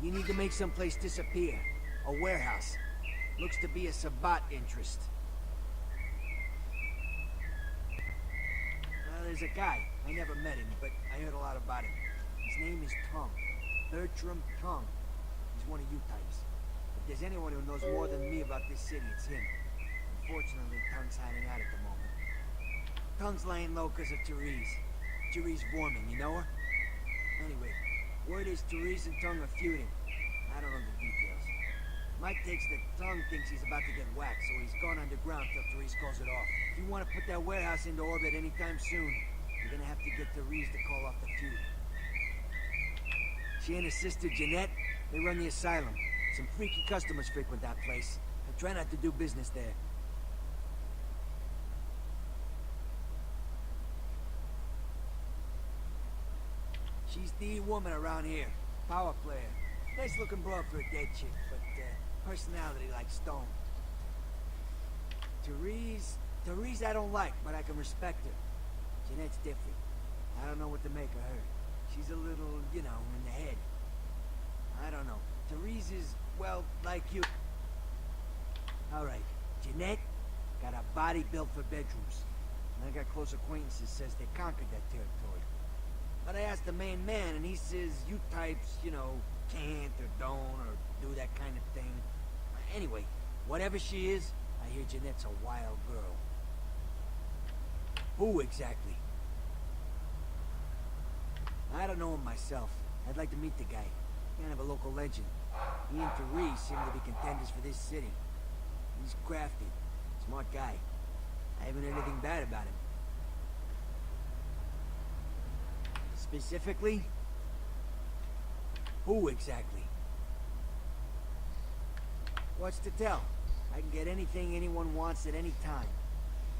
You need to make someplace disappear. A warehouse. Looks to be a Sabbat interest. There's a guy. I never met him, but I heard a lot about him. His name is Tongue. Bertram Tongue. He's one of you types. If there's anyone who knows more than me about this city, it's him. Unfortunately, Tongue's hiding out at the moment. Tongue's laying low because of Therese. Therese Vorman, you know her? Anyway, word is Therese and Tongue are feuding. I don't know the details. Mike takes that Tongue thinks he's about to get whacked, so he's gone underground till Therese calls it off. If you want to put that warehouse into orbit anytime soon, you're gonna have to get Therese to call off the feud. She and her sister Jeanette, they run the asylum. Some freaky customers frequent that place. I try not to do business there. She's the woman around here. Power player. Nice looking broad for a dead chick, but personality like stone. Therese I don't like, but I can respect her. Jeanette's different. I don't know what to make of her. She's a little, you know, in the head. I don't know. Therese is, well, like you. Alright, Jeanette got a body built for bedrooms. And I got close acquaintances says they conquered that territory. But I asked the main man, and he says you types, you know, can't or don't or do that kind of thing. Anyway, whatever she is, I hear Jeanette's a wild girl. Who exactly? I don't know him myself. I'd like to meet the guy. Kind of a local legend. He and Therese seem to be contenders for this city. He's crafty, smart guy. I haven't heard anything bad about him. Specifically? Who exactly? What's to tell? I can get anything anyone wants at any time.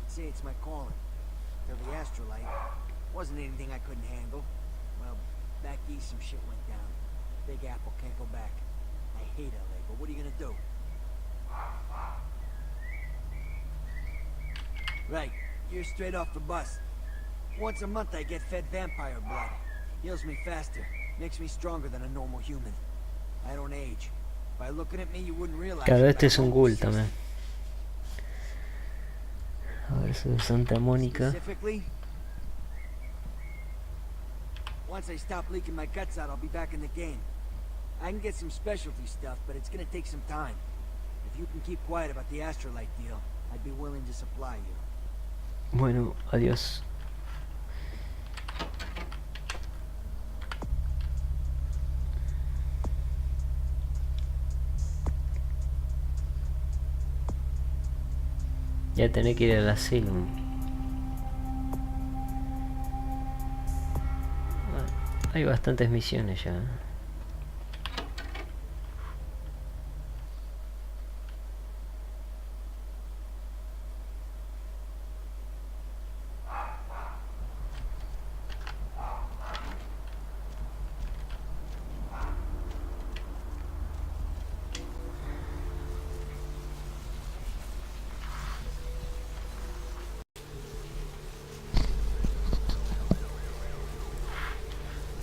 I'd say it's my calling. Till the astrolite. Wasn't anything I couldn't handle. Well, back east some shit went down. Big Apple can't go back. I hate LA, but what are you gonna do? Right, you're straight off the bus. Once a month I get fed vampire blood. Heals me faster. Makes me stronger than a normal human. I don't age. By looking at me you wouldn't realize. Claro, este es un ghoul también. A ver, eso es Santa Mónica. Specifically? Once I stop leaking my guts out, I'll be back in the game. I can get some specialty stuff, but it's gonna take some time. If you can keep quiet about the astrolite deal, I'd be willing to supply you. Bueno, adiós. Ya tenés que ir al asilo. Bueno, hay bastantes misiones ya.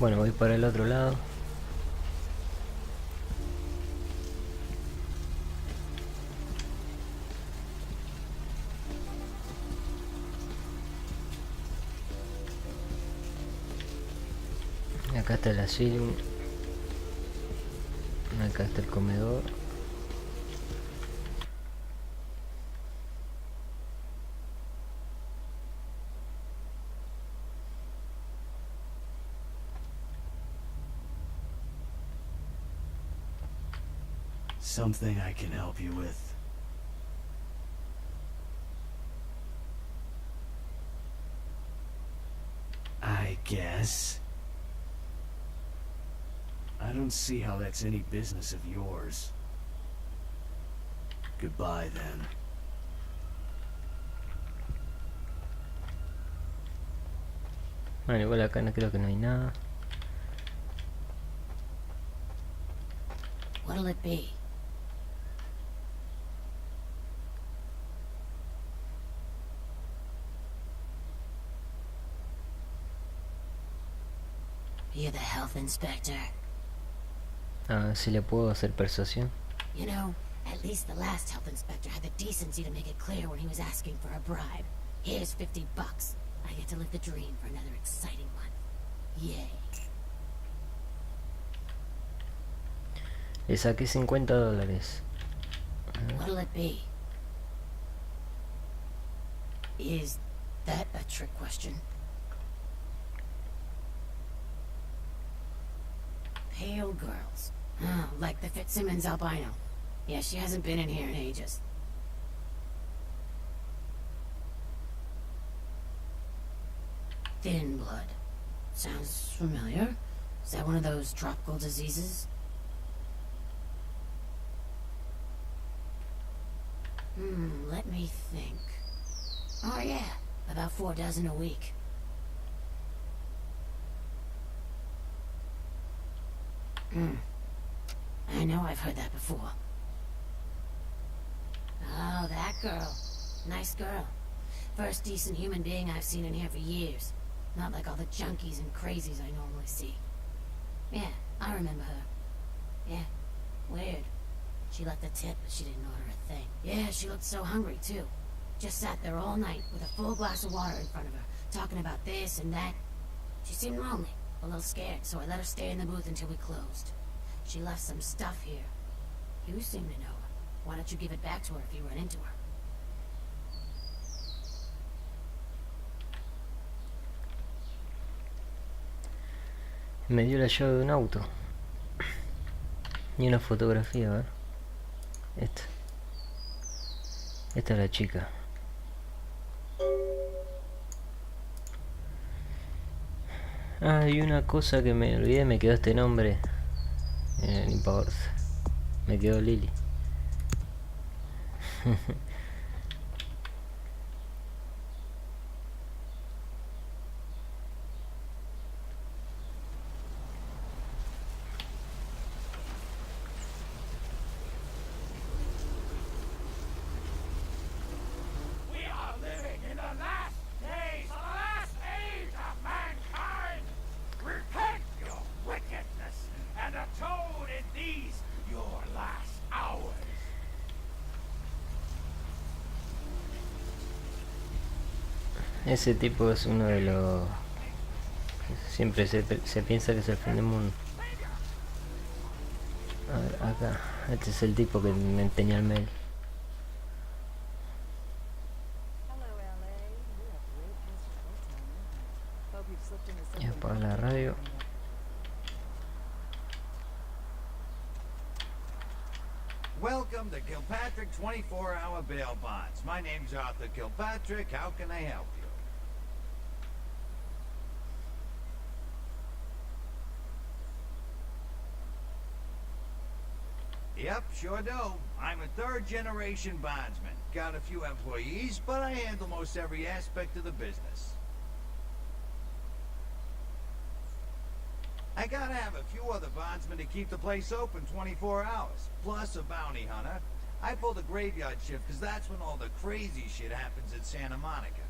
Bueno, voy para el otro lado. Acá está el asilo. Acá está el comedor. Something I can help you with? I guess. I don't see how that's any business of yours. Goodbye, then. Bueno, igual acá no creo que no hay nada. What'll it be? You're the health inspector. Ah, si le puedo hacer persuasión. You know, at least the last health inspector had the decency to make it clear when he was asking for a bribe. Here's $50. I get to live the dream for another exciting month. Yay. Le saqué $50. What'll it be? Is that a trick question? Pale girls. Oh, like the Fitzsimmons albino. Yeah, she hasn't been in here in ages. Thin blood. Sounds familiar. Is that one of those tropical diseases? Let me think. Oh yeah, about 4 dozen a week. I know I've heard that before. Oh, that girl. Nice girl. First decent human being I've seen in here for years. Not like all the junkies and crazies I normally see. Yeah, I remember her. Yeah, weird. She left a tip, but she didn't order a thing. Yeah, she looked so hungry, too. Just sat there all night with a full glass of water in front of her, talking about this and that. She seemed lonely, a little scared, so I let her stay in the booth until we closed. She left some stuff here. You seem to know her. Why don't you give it back to her if you run into her? Me dio la llave de un auto. Y una fotografía, a ver. Esta. Esta es la chica. Ah, y una cosa que me olvidé, me quedó este nombre. No importa. Me quedó Lily. Ese tipo es uno de los... Siempre se piensa que es el fin del mundo. A ver, acá. Este es el tipo que me tenía el mail. Y apaga la radio. Welcome to Kilpatrick 24-hour bail bonds. My name's Arthur Kilpatrick. How can I help you? Yep, sure do. I'm a third-generation bondsman. Got a few employees, but I handle most every aspect of the business. I gotta have a few other bondsmen to keep the place open 24 hours, plus a bounty hunter. I pull the graveyard shift because that's when all the crazy shit happens in Santa Monica.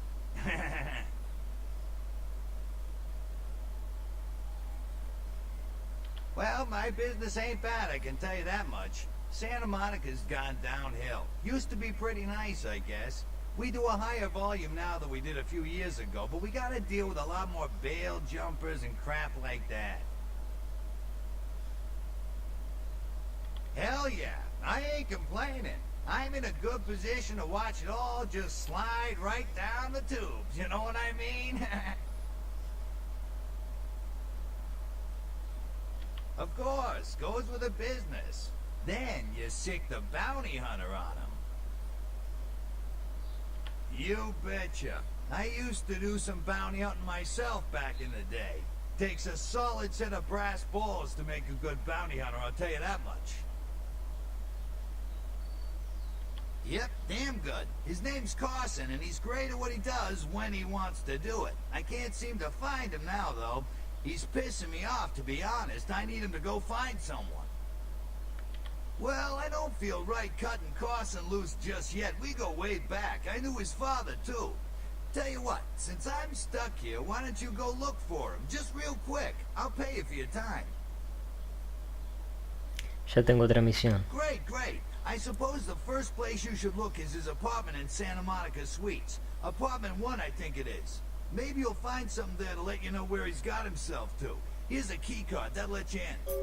Well, my business ain't bad, I can tell you that much. Santa Monica's gone downhill. Used to be pretty nice, I guess. We do a higher volume now than we did a few years ago, but we gotta deal with a lot more bail jumpers and crap like that. Hell yeah, I ain't complaining. I'm in a good position to watch it all just slide right down the tubes, you know what I mean? Of course, goes with the business. Then you sick the bounty hunter on him. You betcha. I used to do some bounty hunting myself back in the day. Takes a solid set of brass balls to make a good bounty hunter, I'll tell you that much. Yep, damn good. His name's Carson, and he's great at what he does when he wants to do it. I can't seem to find him now, though. He's pissing me off, to be honest. I need him to go find someone. Well, I don't feel right cutting Carson loose just yet. We go way back. I knew his father, too. Tell you what, since I'm stuck here, why don't you go look for him? Just real quick. I'll pay you for your time. Ya tengo otra misión. Great, great. I suppose the first place you should look is his apartment in Santa Monica Suites. Apartment 1, I think it is. Maybe you'll find something there to let you know where he's got himself to. Here's a key card. That'll let you in.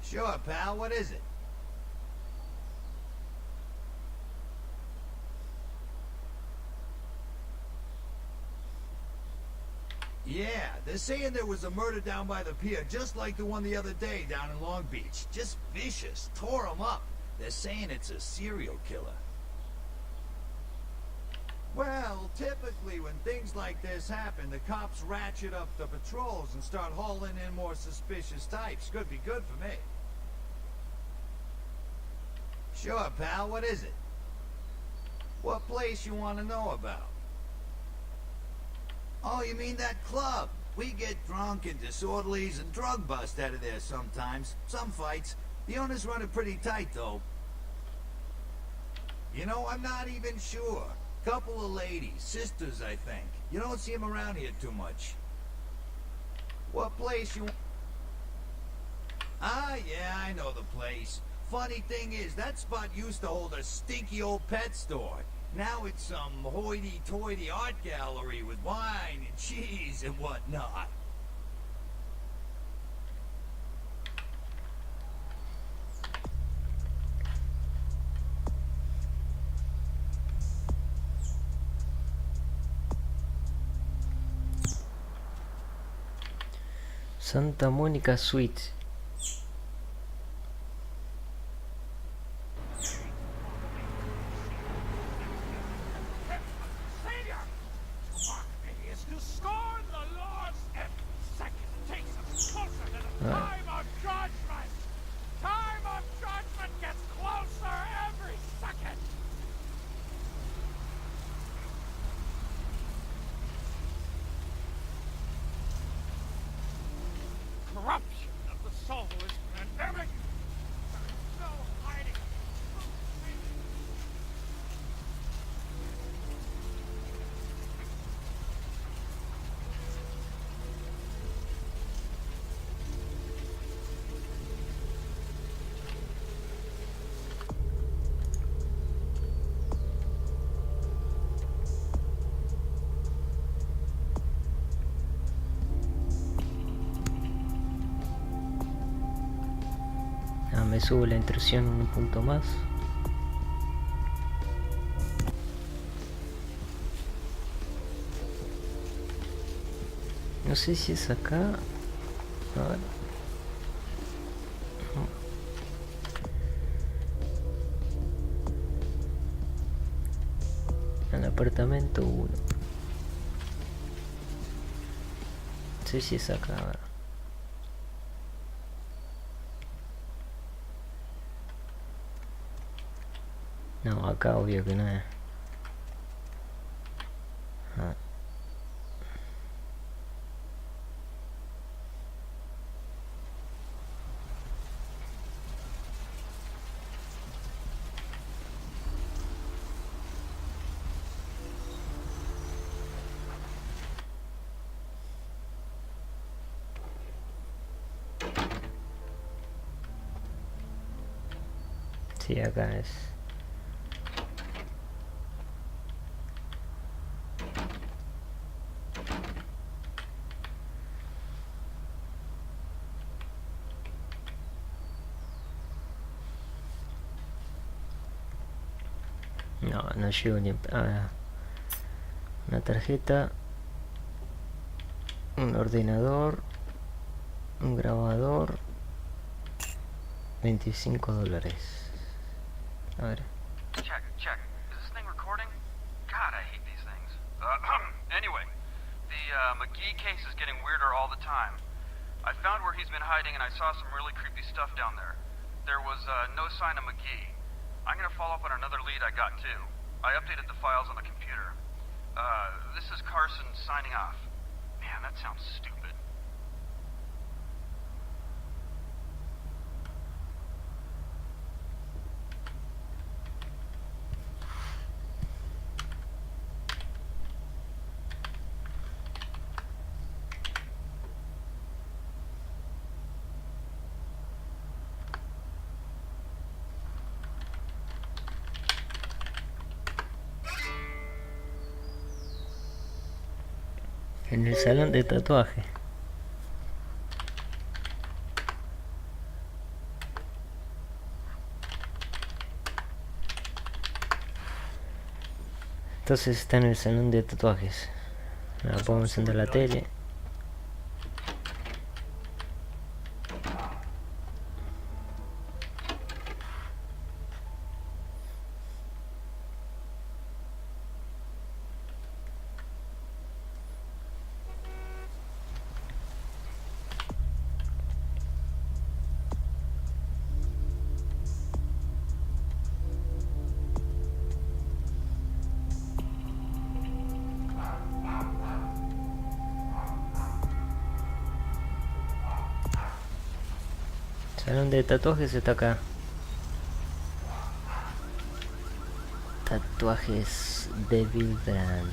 Sure, pal. What is it? Yeah, they're saying there was a murder down by the pier, just like the one the other day down in Long Beach. Just vicious. Tore 'em up. They're saying it's a serial killer. Well, typically when things like this happen, the cops ratchet up the patrols and start hauling in more suspicious types. Could be good for me. Sure, pal. What is it? What place you want to know about? Oh, you mean that club? We get drunk and disorderlies and drug bust out of there sometimes. Some fights. The owners run it pretty tight, though. You know, I'm not even sure. Couple of ladies, sisters, I think. You don't see them around here too much. What place you... Ah, yeah, I know the place. Funny thing is, that spot used to hold a stinky old pet store. Now it's some hoity-toity art gallery with wine and cheese and whatnot. Santa Monica Suites. Corruption of the soul is pandemic. No hiding. Me subo la intrusión un punto más. No sé si es acá. A ver. El apartamento 1. No sé si es acá. A ver. No, acá obvio que no es. Ah. Sí, acá es. No, no llego ni a una tarjeta, un ordenador, un grabador, $25. A ver. Check. Is this thing recording? God, I hate these things. Anyway, the McGee case is getting weirder all the time. I found where he's been hiding and I saw some really creepy stuff down there. There was no sign of McGee. I'm gonna follow up on another lead I got too. I updated the files on the computer. This is Carson signing off. Man, that sounds stupid. En el salón de tatuaje. Entonces está en el salón de tatuajes. Ahora podemos encender la tele. Salón de tatuajes está acá. Tatuajes de Brand.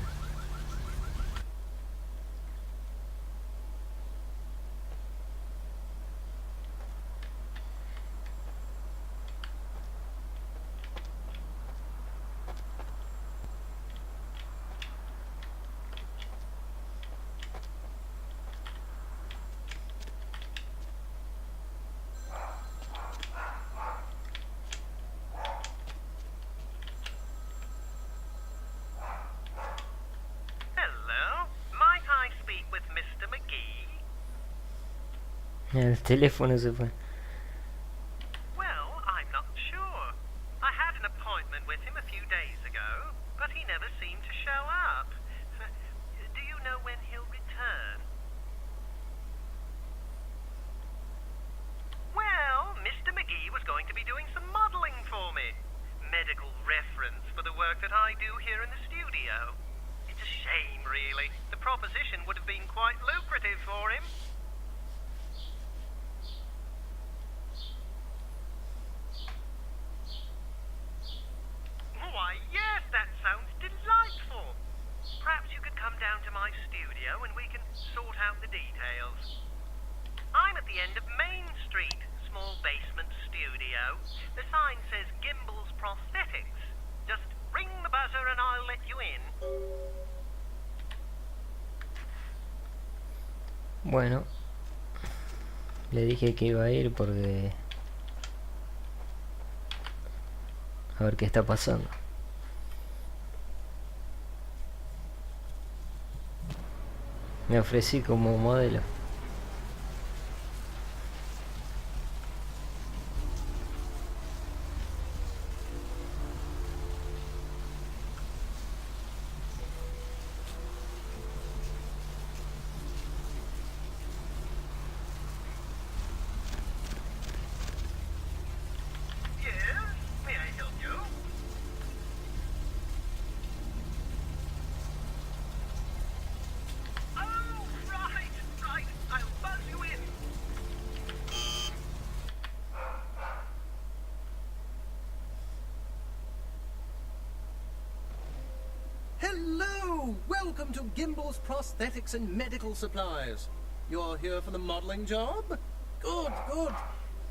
El teléfono se fue. Well, I'm not sure. I had an appointment with him a few days ago, but he never seemed to show up. Do you know when he'll return? Well, Mr. McGee was going to be doing some modeling for me. Medical reference for the work that I do here in the studio. It's a shame, really. The proposition would have been quite lucrative for him. Why, yes, that sounds delightful. Perhaps you could come down to my studio and we can sort out the details. I'm at the end of Main Street, small basement studio. The sign says Gimbel's Prosthetics. Just ring the buzzer and I'll let you in. Bueno, le dije que iba a ir porque... a ver qué está pasando. Me ofrecí como modelo. Hello! Welcome to Gimbel's Prosthetics and Medical Supplies. You're here for the modeling job? Good, good.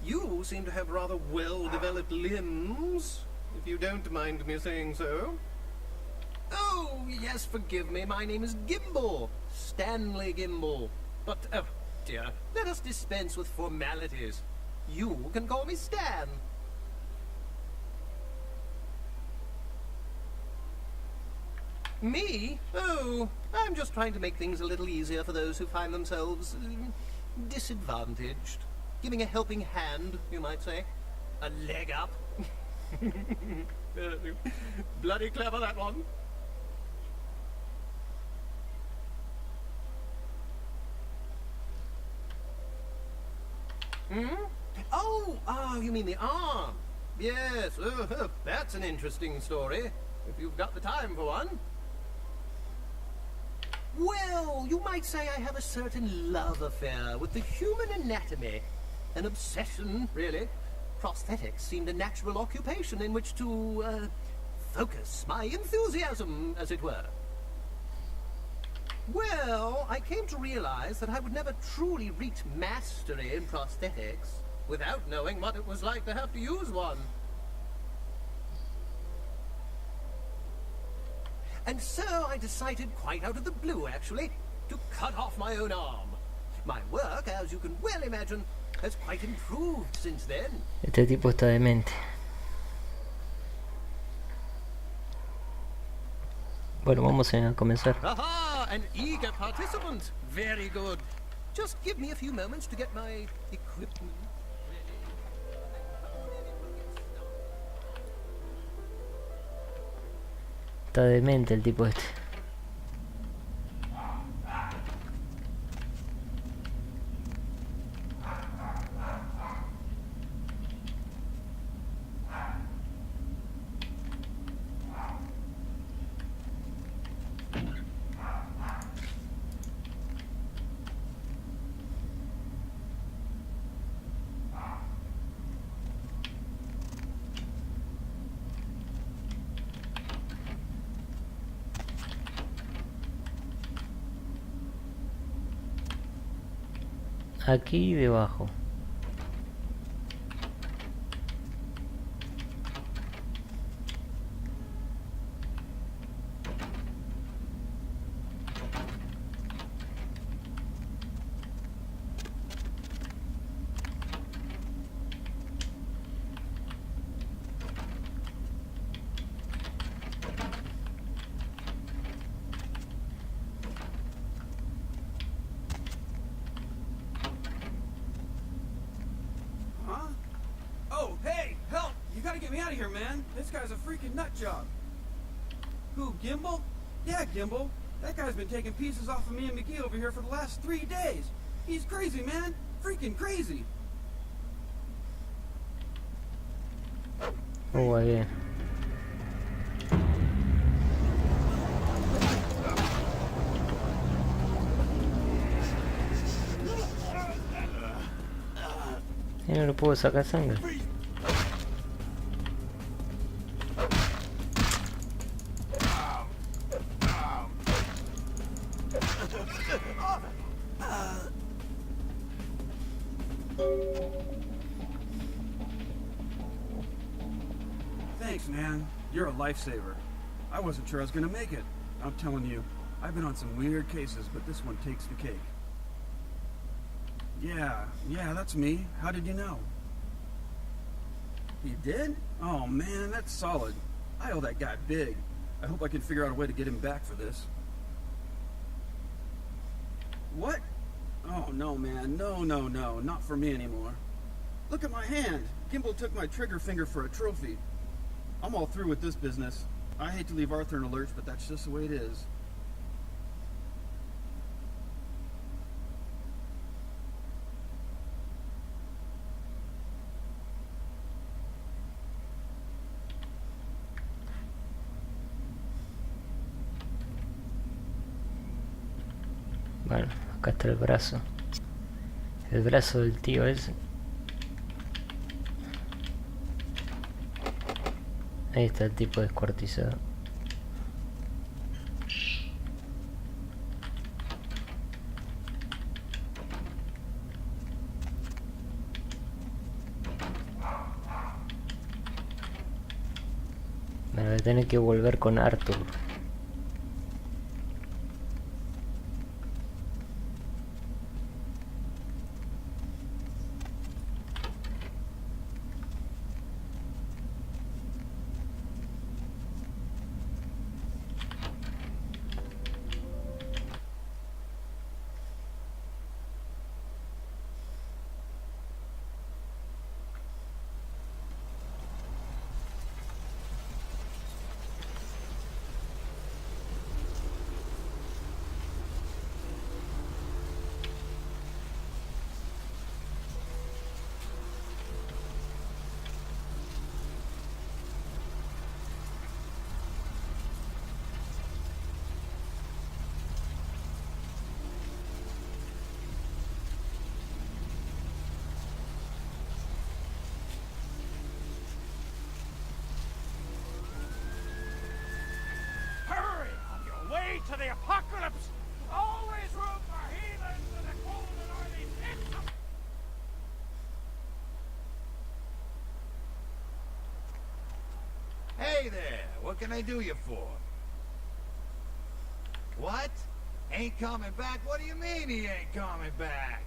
You seem to have rather well-developed limbs, if you don't mind me saying so. Oh, yes, forgive me. My name is Gimbel. Stanley Gimbel. But, oh, dear, let us dispense with formalities. You can call me Stan. Me? Oh, I'm just trying to make things a little easier for those who find themselves disadvantaged. Giving a helping hand, you might say. A leg up. Bloody clever, that one. Hmm? Oh, you mean the arm. Yes, that's an interesting story, if you've got the time for one. Well, you might say I have a certain love affair with the human anatomy. An obsession, really. Prosthetics seemed a natural occupation in which to, focus my enthusiasm, as it were. Well, I came to realize that I would never truly reach mastery in prosthetics without knowing what it was like to have to use one. And so I decided, quite out of the blue actually, to cut off my own arm. My work, as you can well imagine, has quite improved since then. Este tipo está demente. Bueno, vamos a comenzar. Aha! An eager participant. Very good. Just give me a few moments to get my equipment. Está demente el tipo este. Aquí debajo. Oh, hey, help! You gotta get me out of here, man. This guy's a freaking nut job. Who, Gimbal? Yeah, Gimbal. That guy's been taking pieces off of me and McGee over here for the last 3 days. He's crazy, man. Freaking crazy. Oh, bien. Ya no le puedo sacar sangre. Thanks, man. You're a lifesaver. I wasn't sure I was gonna make it. I'm telling you, I've been on some weird cases, but this one takes the cake. Yeah, that's me. How did you know? He did? Oh man, that's solid. I owe that guy big. I hope I can figure out a way to get him back for this. What? Oh no, man. No, not for me anymore. Look at my hand. Gimbal took my trigger finger for a trophy. I'm all through with this business. I hate to leave Arthur in a lurch, but that's just the way it is. Bueno, acá está el brazo. El brazo del tío ese. Ahí está el tipo descuartizado. Me voy a tener que volver con Arthur. the apocalypse. Always room for heathens and the cold and early pits of... Hey there, what can I do you for? What? Ain't coming back? What do you mean he ain't coming back?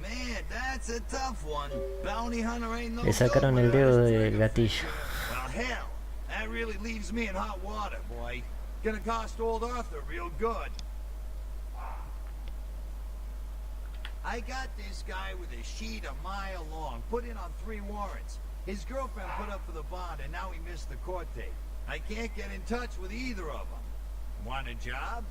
Man, that's a tough one. Bounty hunter ain't no Le sacaron el dedo del gatillo. Well, hell, that really leaves me in hot water, boy. Gonna cost old Arthur real good. I got this guy with a sheet a mile long, put in on 3 warrants. His girlfriend put up for the bond, and now he missed the court date. I can't get in touch with either of them. Want a job?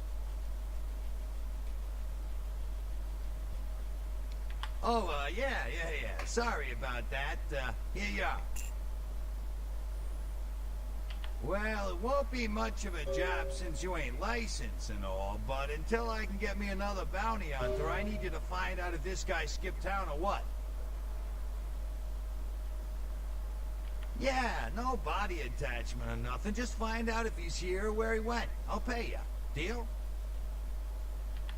Oh, yeah. Sorry about that. Here you are. Well, it won't be much of a job since you ain't licensed and all, but until I can get me another bounty hunter, I need you to find out if this guy skipped town or what. Yeah, no body attachment or nothing. Just find out if he's here or where he went. I'll pay you. Deal?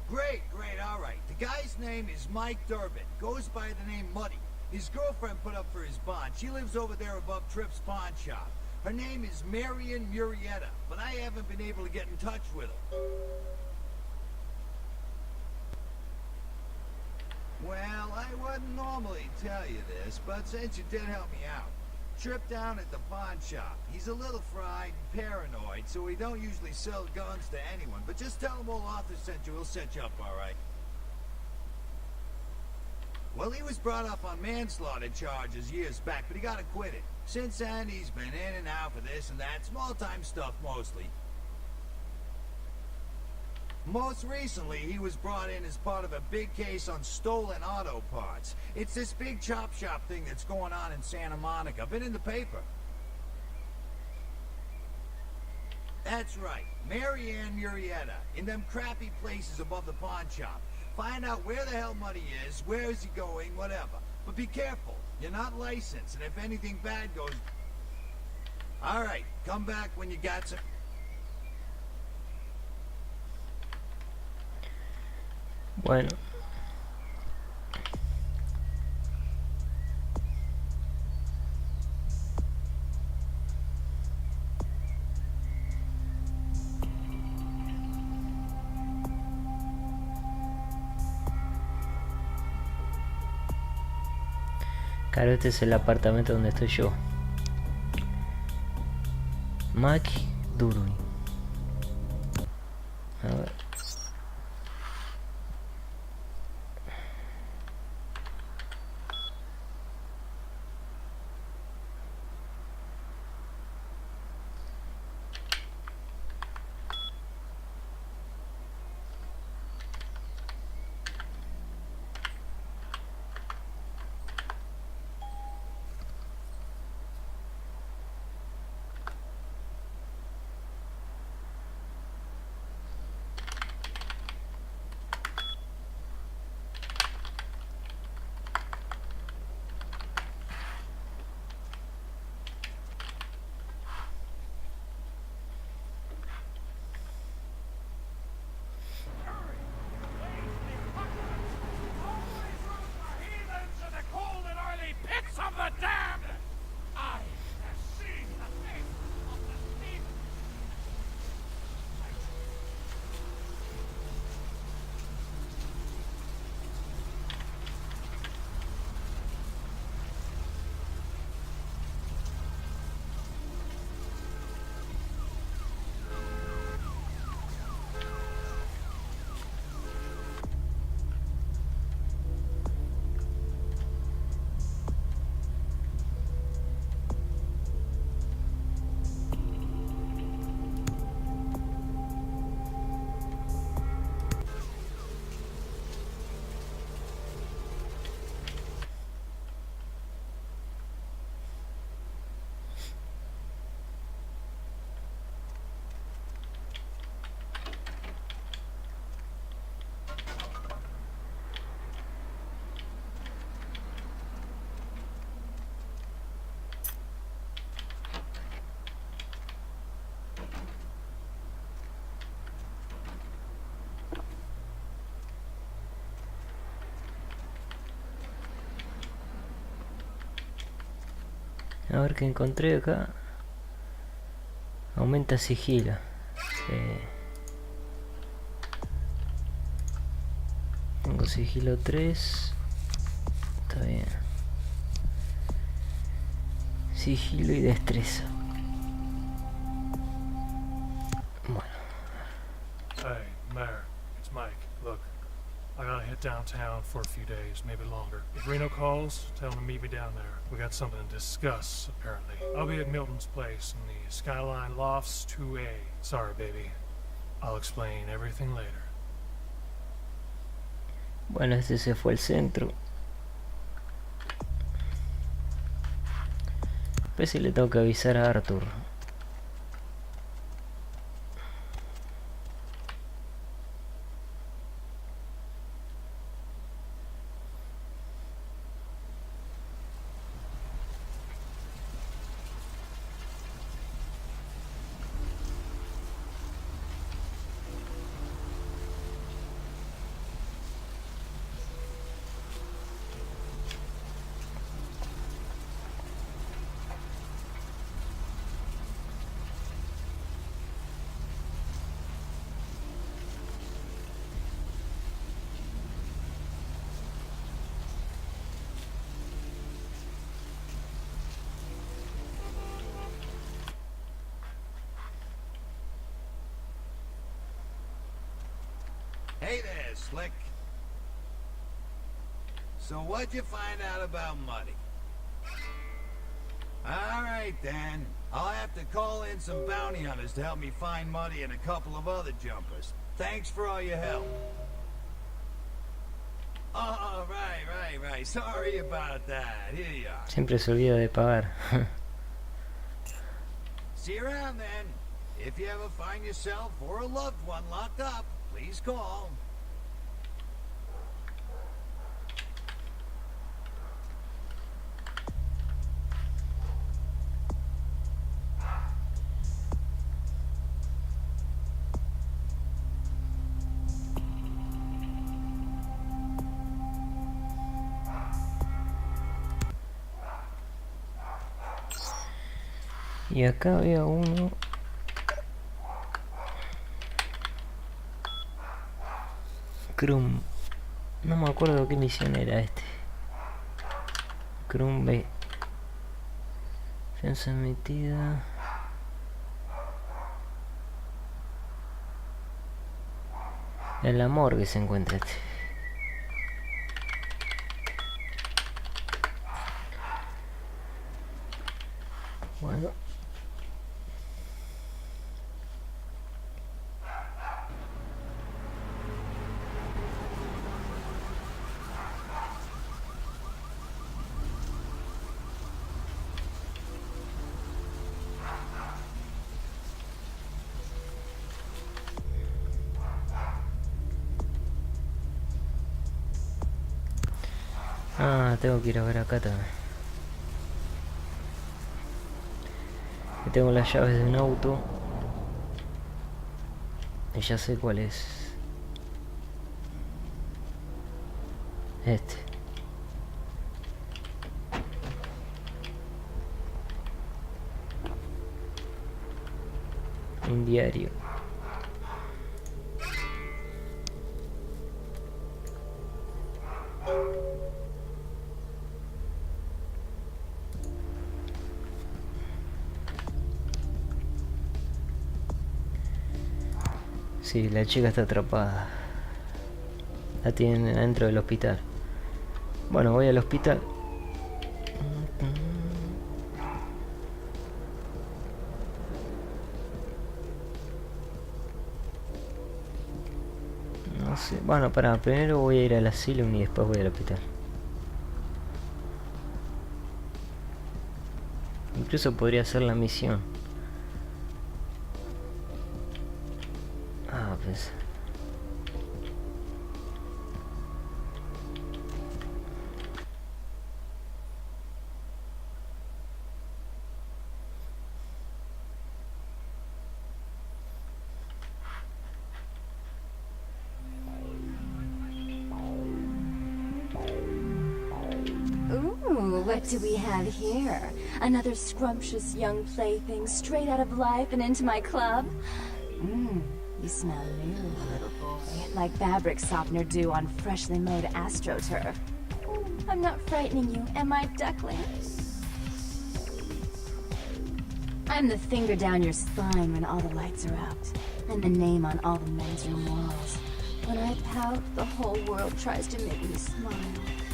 Great, all right. The guy's name is Mike Durbin. Goes by the name Muddy. His girlfriend put up for his bond. She lives over there above Tripp's pawn shop. Her name is Marion Murrieta, but I haven't been able to get in touch with her. Well, I wouldn't normally tell you this, but since you did help me out, Tripp down at the pawn shop. He's a little fried and paranoid, so he don't usually sell guns to anyone. But just tell him old Arthur sent you. He'll set you up all right. Well, he was brought up on manslaughter charges years back, but he got acquitted. Since then, he's been in and out for this and that. Small-time stuff, mostly. Most recently, he was brought in as part of a big case on stolen auto parts. It's this big chop shop thing that's going on in Santa Monica. Been in the paper. That's right. Marianne Murrieta. In them crappy places above the pawn shop. Find out where the hell Muddy is, where is he going, whatever. But be careful. You're not licensed, and if anything bad goes... All right, come back when you got some... Bueno. Claro, este es el apartamento donde estoy yo. McDurwin. A ver. A ver qué encontré acá. Aumenta sigilo. Tengo sigilo 3. Está bien. Sigilo y destreza. Bueno. Hey, Mayor, it's Mike. Look, I gotta hit downtown for a few days, maybe longer. If Reno calls, tell him to meet me down there. We got something to discuss, apparently. I'll be at Milton's place in the Skyline Lofts 2A. Sorry, baby. I'll explain everything later. Bueno, este se fue al centro. Pues si le tengo que avisar a Arthur. Hey there, Slick. So what'd you find out about Muddy? Alright then. I'll have to call in some bounty hunters to help me find Muddy and a couple of other jumpers. Thanks for all your help. Oh, right. Sorry about that. Here you are. Siempre se olvida de pagar. See you around then. If you ever find yourself or a loved one locked up, please call. Y acá había uno. Krum. No me acuerdo qué misión era este. Krum B. Fianza emitida. En la morgue se encuentra este. Bueno. Ah, tengo que ir a ver acá también. Que tengo las llaves de un auto. Y ya sé cuál es. Este. Un diario. Sí, la chica está atrapada. La tienen dentro del hospital. Bueno, voy al hospital. No sé. Bueno, primero voy a ir al asilo y después voy al hospital. Incluso podría hacer la misión. Ah, pues. Ooh, what do we have here? Another scrumptious young plaything straight out of life and into my club? You smell new, little boy. Like fabric softener dew on freshly mowed astroturf. I'm not frightening you, am I, duckling? I'm the finger down your spine when all the lights are out, and the name on all the men's room walls. When I pout, the whole world tries to make me smile,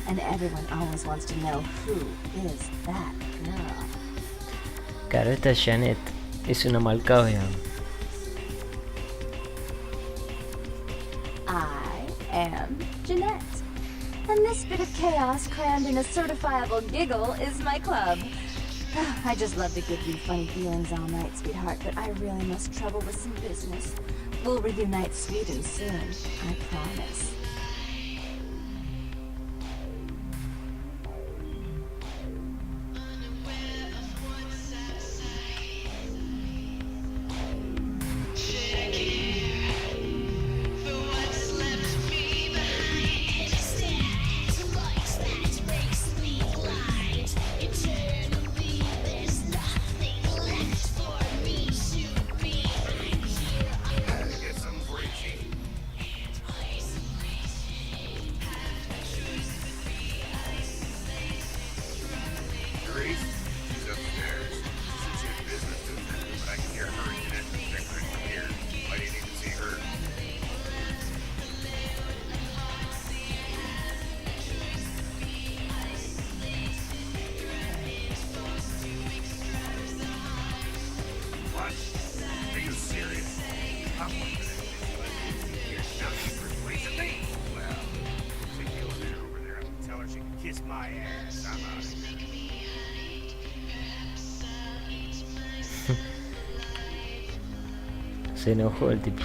and everyone always wants to know who is that girl. Claro, esta es Janet, es una malcavia. I am Jeanette, and this bit of chaos crammed in a certifiable giggle is my club. I just love to give you funny feelings all night, sweetheart, but I really must trouble with some business. We'll reunite sweet and soon, I promise. Se enojó el tipo.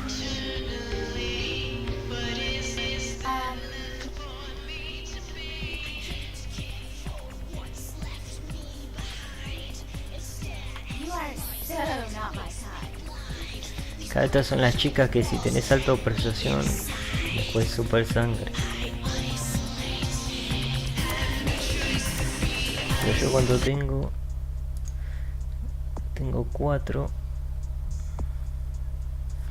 Acá estas son las chicas que si tenés alta persuasión, después super sangre. Pero yo cuando tengo 4.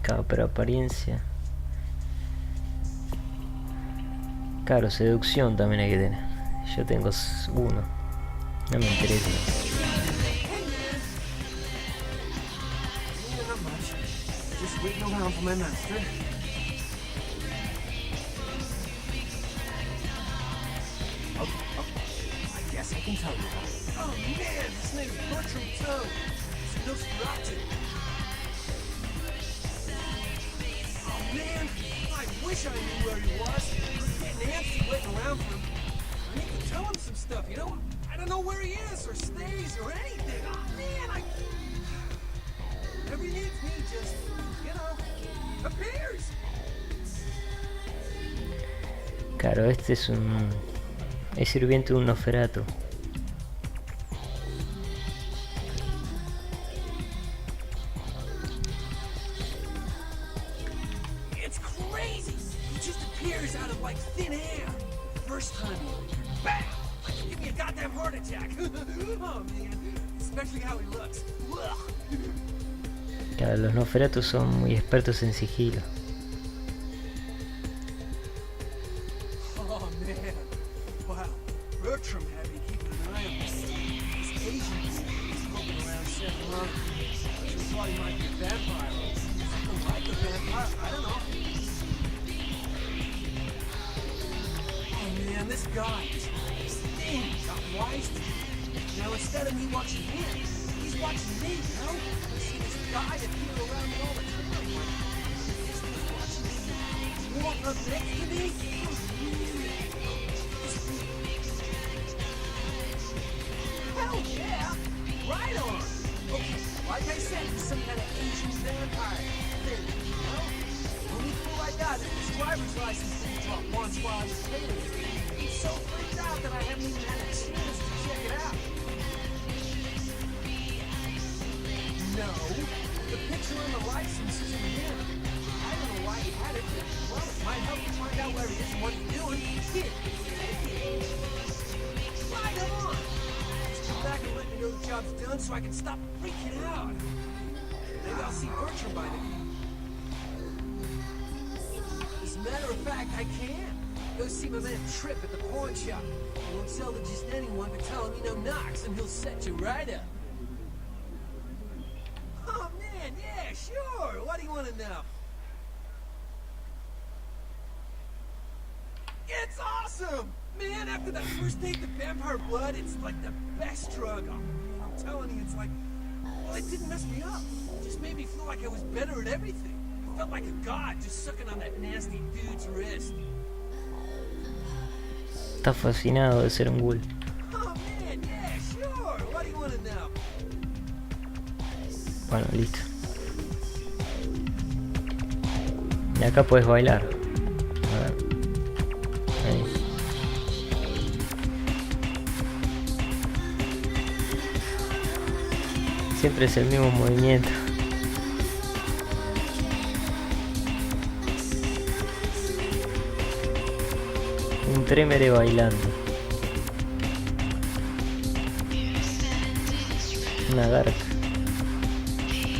Claro, pero apariencia. Claro, seducción también hay que tener. Yo tengo 1. No me interesa. Just waiting around for my master. I guess I can tell you about it. Oh man, his name's Bertram Tone. He's no Nosferatu. Oh man, I wish I knew where he was. I'm getting antsy waiting around for him. I need to tell him some stuff, you know? I don't know where he is or stays or anything. Oh man, Every needs me just, you know, appears. Claro, este es sirviente de un Nosferatu. It's crazy. He just appears out of like thin air. First time, bam! Give me a goddamn heart attack. Oh man, especially how he looks. Claro, los Nosferatu son muy expertos en sigilo. Oh man, wow. Bertram had me keeping an eye on this. This Asian dude is poking around setting up. I just thought he might be a vampire. Something like a vampire, I don't know. Oh man, this guy is got wise to me. Now instead of me watching him, he's watching me, you know? I see this guy that peer around me all the time. He's watching me walk up next to me. Hell yeah! Right on! Okay, like I said, he's some kind of Asian vampire thing, you know? Only fool I got is this driver's license didn't drop once while I was tailing it. He's so freaked out that I haven't even had a chance to check it out. No, the picture on the license isn't him. I don't know why he had it, but well, it might help you find out where he is and what he's doing. Here, take it. Right on! me know the job's done so I can stop freaking out. Maybe I'll see Bertram by then. As a matter of fact, I can. Go see my man Trip at the pawn shop. He won't sell to just anyone, but tell him you know Knox, and he'll set you right up. Oh man, yeah, sure. What do you want to know? It's awesome! Man, after that first date to vampire blood, it's like the best drug. I'm telling you, it's like... Well, it didn't mess me up. It just made me feel like I was better at everything. I felt like a god just sucking on that nasty dude's wrist. Está fascinado de ser un ghoul. Oh man, yeah, sure. What do you want to know? Bueno, listo. Y acá puedes bailar. A ver. Ahí. Siempre es el mismo movimiento. Un tremere bailando. Una garca.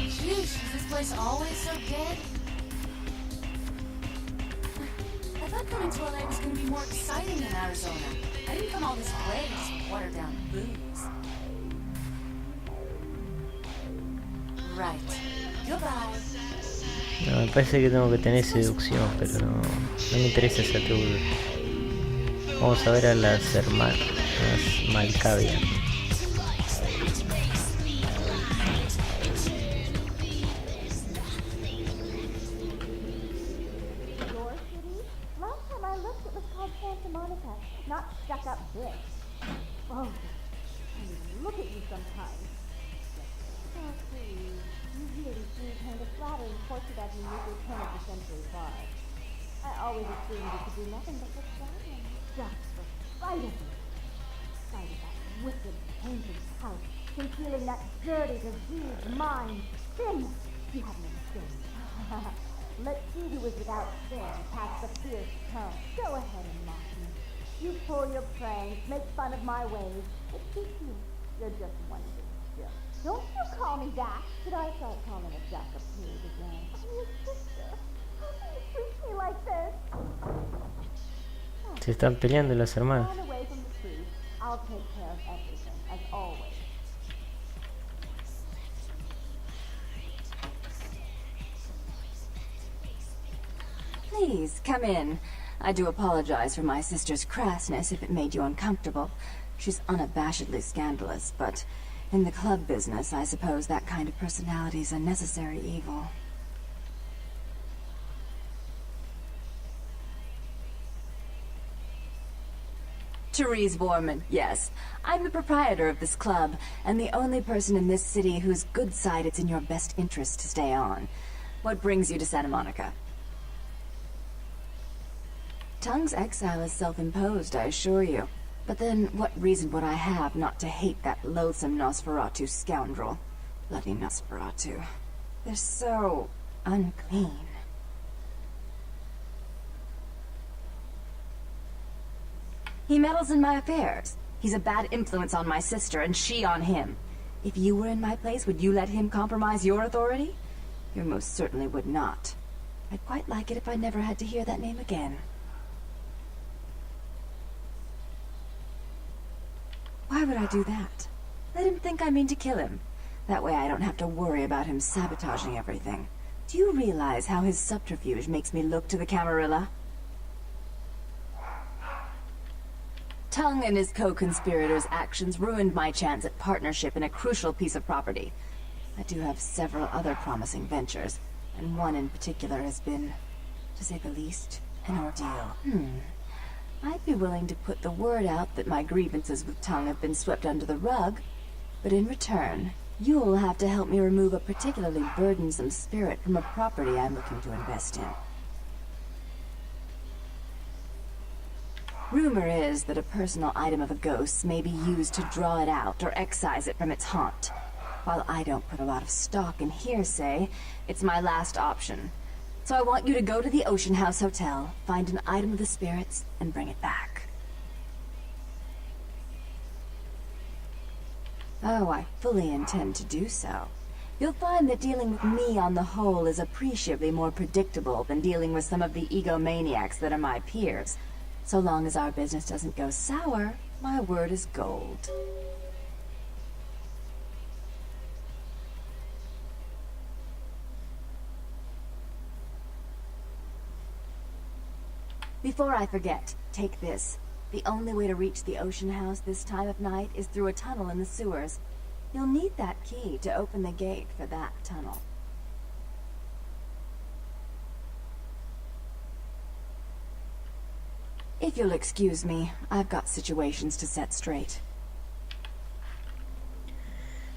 Sheesh, is this place always so dead? I thought coming to LA was going to be more exciting than Arizona. I didn't come all this way to some watered down booze. Right. Goodbye. No, me parece que tengo que tener seducción, pero no me interesa esa atributo. Vamos a ver a las hermanas Malkavian. Not stuck up bricks. Oh, I mean, look at you sometimes. Oh, please. You really do paint a flattering portrait of me with your turn of the century vibe. I always assumed you could do nothing but look down on me. Just for spite of me. Spite of that wicked painter's house, concealing that dirty, diseased mind. Sin! You have no sin. Let's see who is without sin past the fierce tongue. Go ahead and mock me. You pull your pranks, make fun of my ways. It suits you. You're just one big joke. Don't you call me that. Did I start calling a duck a pig again? I'm your sister. How can you treat me like this? Se están peleando las hermanas. Run away from the truth. I'll take care of everything, as always. Please, come in. I do apologize for my sister's crassness if it made you uncomfortable. She's unabashedly scandalous, but in the club business, I suppose that kind of personality is a necessary evil. Therese Borman, yes. I'm the proprietor of this club, and the only person in this city whose good side it's in your best interest to stay on. What brings you to Santa Monica? Tongue's exile is self-imposed, I assure you. But then, what reason would I have not to hate that loathsome Nosferatu scoundrel? Bloody Nosferatu. They're so unclean. He meddles in my affairs. He's a bad influence on my sister, and she on him. If you were in my place, would you let him compromise your authority? You most certainly would not. I'd quite like it if I never had to hear that name again. Why would I do that? Let him think I mean to kill him. That way I don't have to worry about him sabotaging everything. Do you realize how his subterfuge makes me look to the Camarilla? Tongue and his co-conspirators' actions ruined my chance at partnership in a crucial piece of property. I do have several other promising ventures, and one in particular has been, to say the least, an ordeal. I'd be willing to put the word out that my grievances with Tongue have been swept under the rug, but in return, you'll have to help me remove a particularly burdensome spirit from a property I'm looking to invest in. Rumor is that a personal item of a ghost's may be used to draw it out or excise it from its haunt. While I don't put a lot of stock in hearsay, it's my last option. So I want you to go to the Ocean House Hotel, find an item of the spirits, and bring it back. Oh, I fully intend to do so. You'll find that dealing with me on the whole is appreciably more predictable than dealing with some of the egomaniacs that are my peers. So long as our business doesn't go sour, my word is gold. Before I forget, take this. The only way to reach the ocean house this time of night is through a tunnel in the sewers. You'll need that key to open the gate for that tunnel. If you'll excuse me, I've got situations to set straight.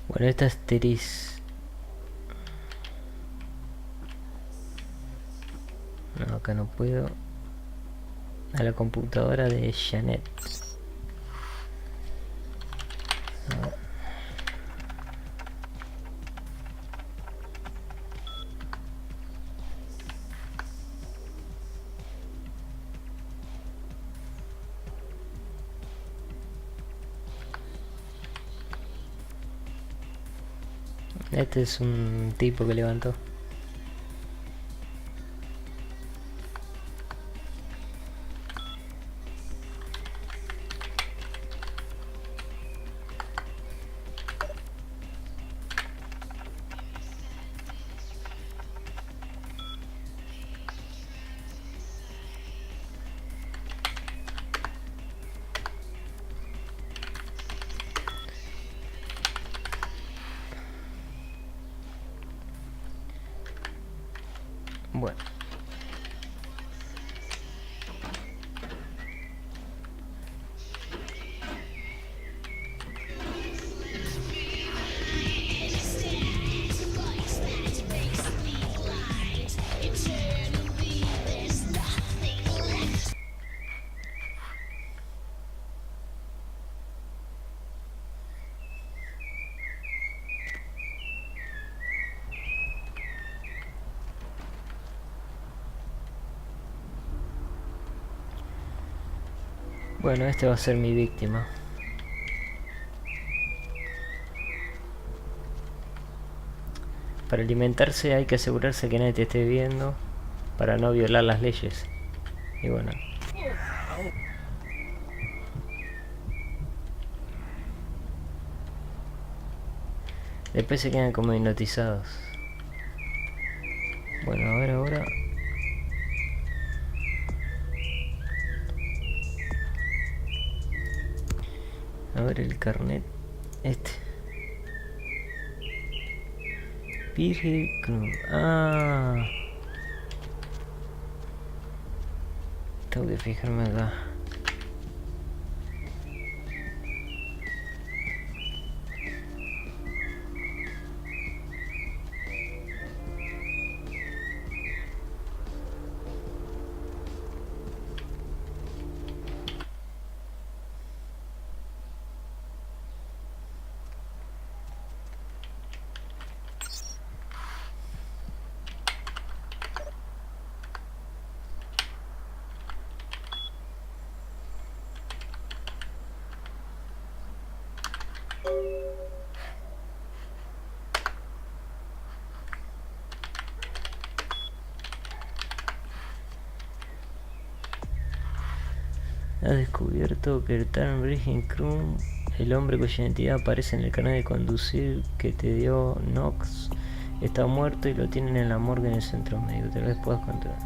Bueno, esta es Teris. No, acá no puedo. A la computadora de Janet. Este es un tipo que levantó. Bueno. Bueno, este va a ser mi víctima. Para alimentarse hay que asegurarse que nadie te esté viendo para no violar las leyes. Y bueno. Después se quedan como hipnotizados. Bueno, ahora. A ver el carnet. Este. Virgen Cruz. Ah. Tengo que fijarme acá. Ha descubierto que el Tarn Virgin Krum, el hombre cuya identidad aparece en el carnet de conducir que te dio Knox, está muerto y lo tienen en la morgue en el centro médico. Tal vez puedas controlar.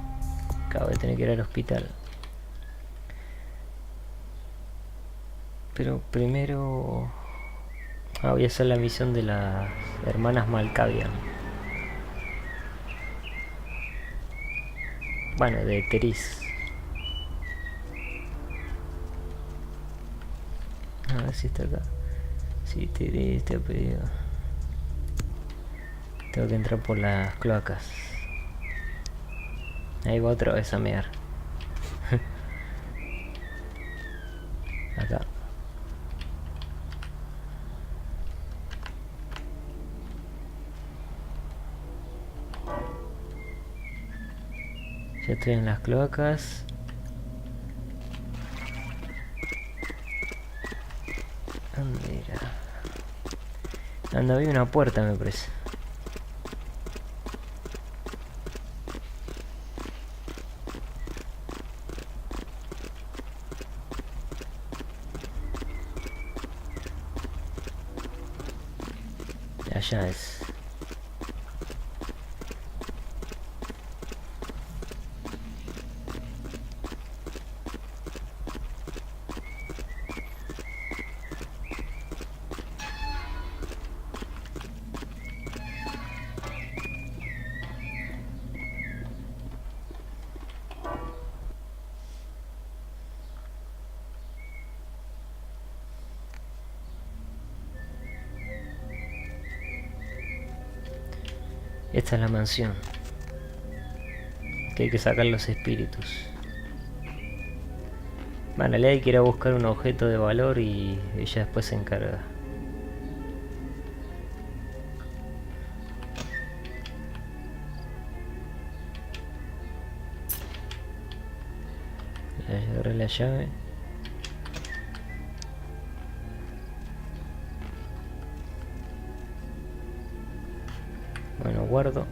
Acabo de tener que ir al hospital. Pero primero voy a hacer la misión de las hermanas Malkavian. Bueno, de Teris. A ver si está acá. Sí, Teris te ha pedido. Tengo que entrar por las cloacas. Ahí va otra vez a mear. Acá. Ya estoy en las cloacas. Mira. Anda, había una puerta, me parece. Allá es. Esta es la mansión. Que hay que sacar los espíritus. Bueno, le hay que ir a buscar un objeto de valor y ella después se encarga. Le agarré la llave. Bueno, guardo.